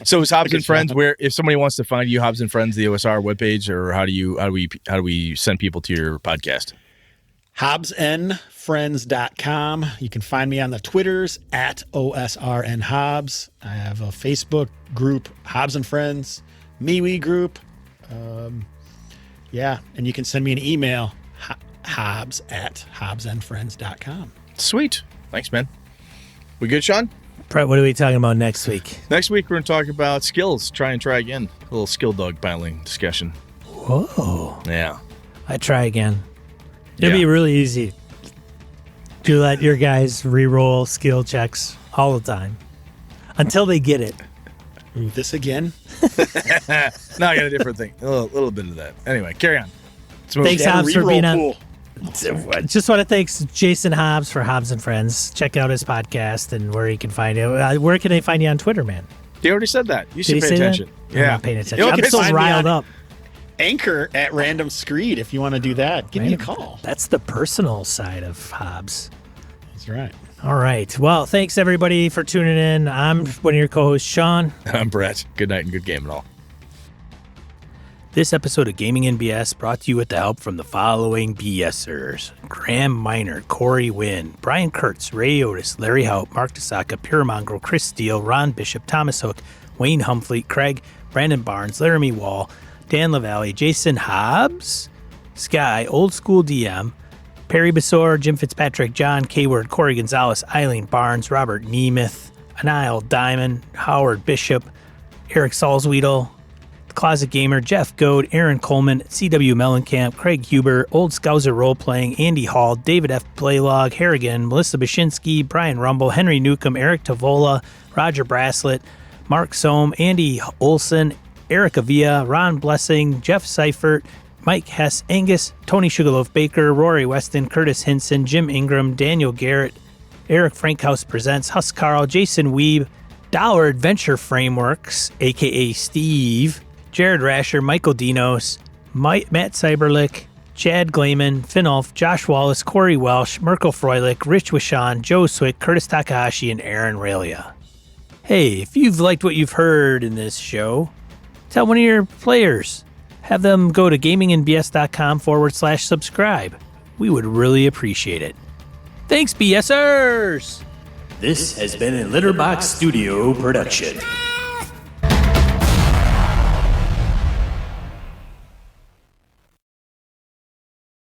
So is Hobbs and Friends where, if somebody wants to find you, Hobbs and Friends, the OSR webpage, or how do we send people to your podcast? HobbsandFriends.com. You can find me on the Twitters at OSRNHobbs. I have a Facebook group, Hobbs and Friends, MeWe group. And you can send me an email, hobbs@hobbsandfriends.com. Sweet. Thanks, man. We good, Sean? Brett, what are we talking about next week? Next week, we're going to talk about skills. Try again. A little skill dog piling discussion. Whoa. Yeah. I try again. It'd be really easy to let your guys re-roll skill checks all the time until they get it. Ooh, this again? No, I got a different thing. A little bit of that. Anyway, carry on. Thanks, Hobbs, for being on. Just want to thank Jason Hobbs for Hobbs and Friends. Check out his podcast and where he can find you. Where can they find you on Twitter, man? He already said that. You should pay attention. That? Yeah. I'm not paying attention. Okay, I'm so riled up. Anchor at Random Screed. If you want to do that, give me a call. That's the personal side of Hobbs. That's right. All right. Well, thanks everybody for tuning in. I'm one of your co-hosts, Sean. I'm Brett. Good night and good game and all. This episode of Gaming and BS brought to you with the help from the following BSers: Graham Miner, Corey Wynn, Brian Kurtz, Ray Otis, Larry Houtt, Mark DeSaca, Pure Mongrel, Chris Steele, Ron Bishop, Thomas Hook, Wayne Humfleet, Craig, Brandon Barnes, Laramie Wall, Dan LaValle, Jason Hobbs, Sky, Old School DM, Perry Besor, Jim Fitzpatrick, John Kayward, Corey Gonzalez, Eileen Barnes, Robert Nemeth, Anil Diamond, Howard Bishop, Eric Salzwedel, The Closet Gamer, Jeff Goad, Aaron Coleman, CW Mellencamp, Craig Huber, Old Scouser Roleplaying, Andy Hall, David F. Playlog, Harrigan, Melissa Bashinsky, Brian Rumble, Henry Newcomb, Eric Tavola, Roger Braslett, Mark Sohm, Andy Olson, Eric Avia, Ron Blessing, Jeff Seifert, Mike Hess, Angus, Tony Sugarloaf Baker, Rory Weston, Curtis Hinson, Jim Ingram, Daniel Garrett, Eric Frankhouse Presents, Huss Carl, Jason Weeb, Dollar Adventure Frameworks, a.k.a. Steve, Jared Rasher, Michael Dinos, Matt Cyberlick, Chad Glayman, Finn Ulf, Josh Wallace, Corey Welsh, Merkel Froelich, Rich Wishan, Joe Swick, Curtis Takahashi, and Aaron Railia. Hey, if you've liked what you've heard in this show, tell one of your players. Have them go to gamingandbs.com/subscribe. We would really appreciate it. Thanks, BSers! This has been a Litterbox Studio production.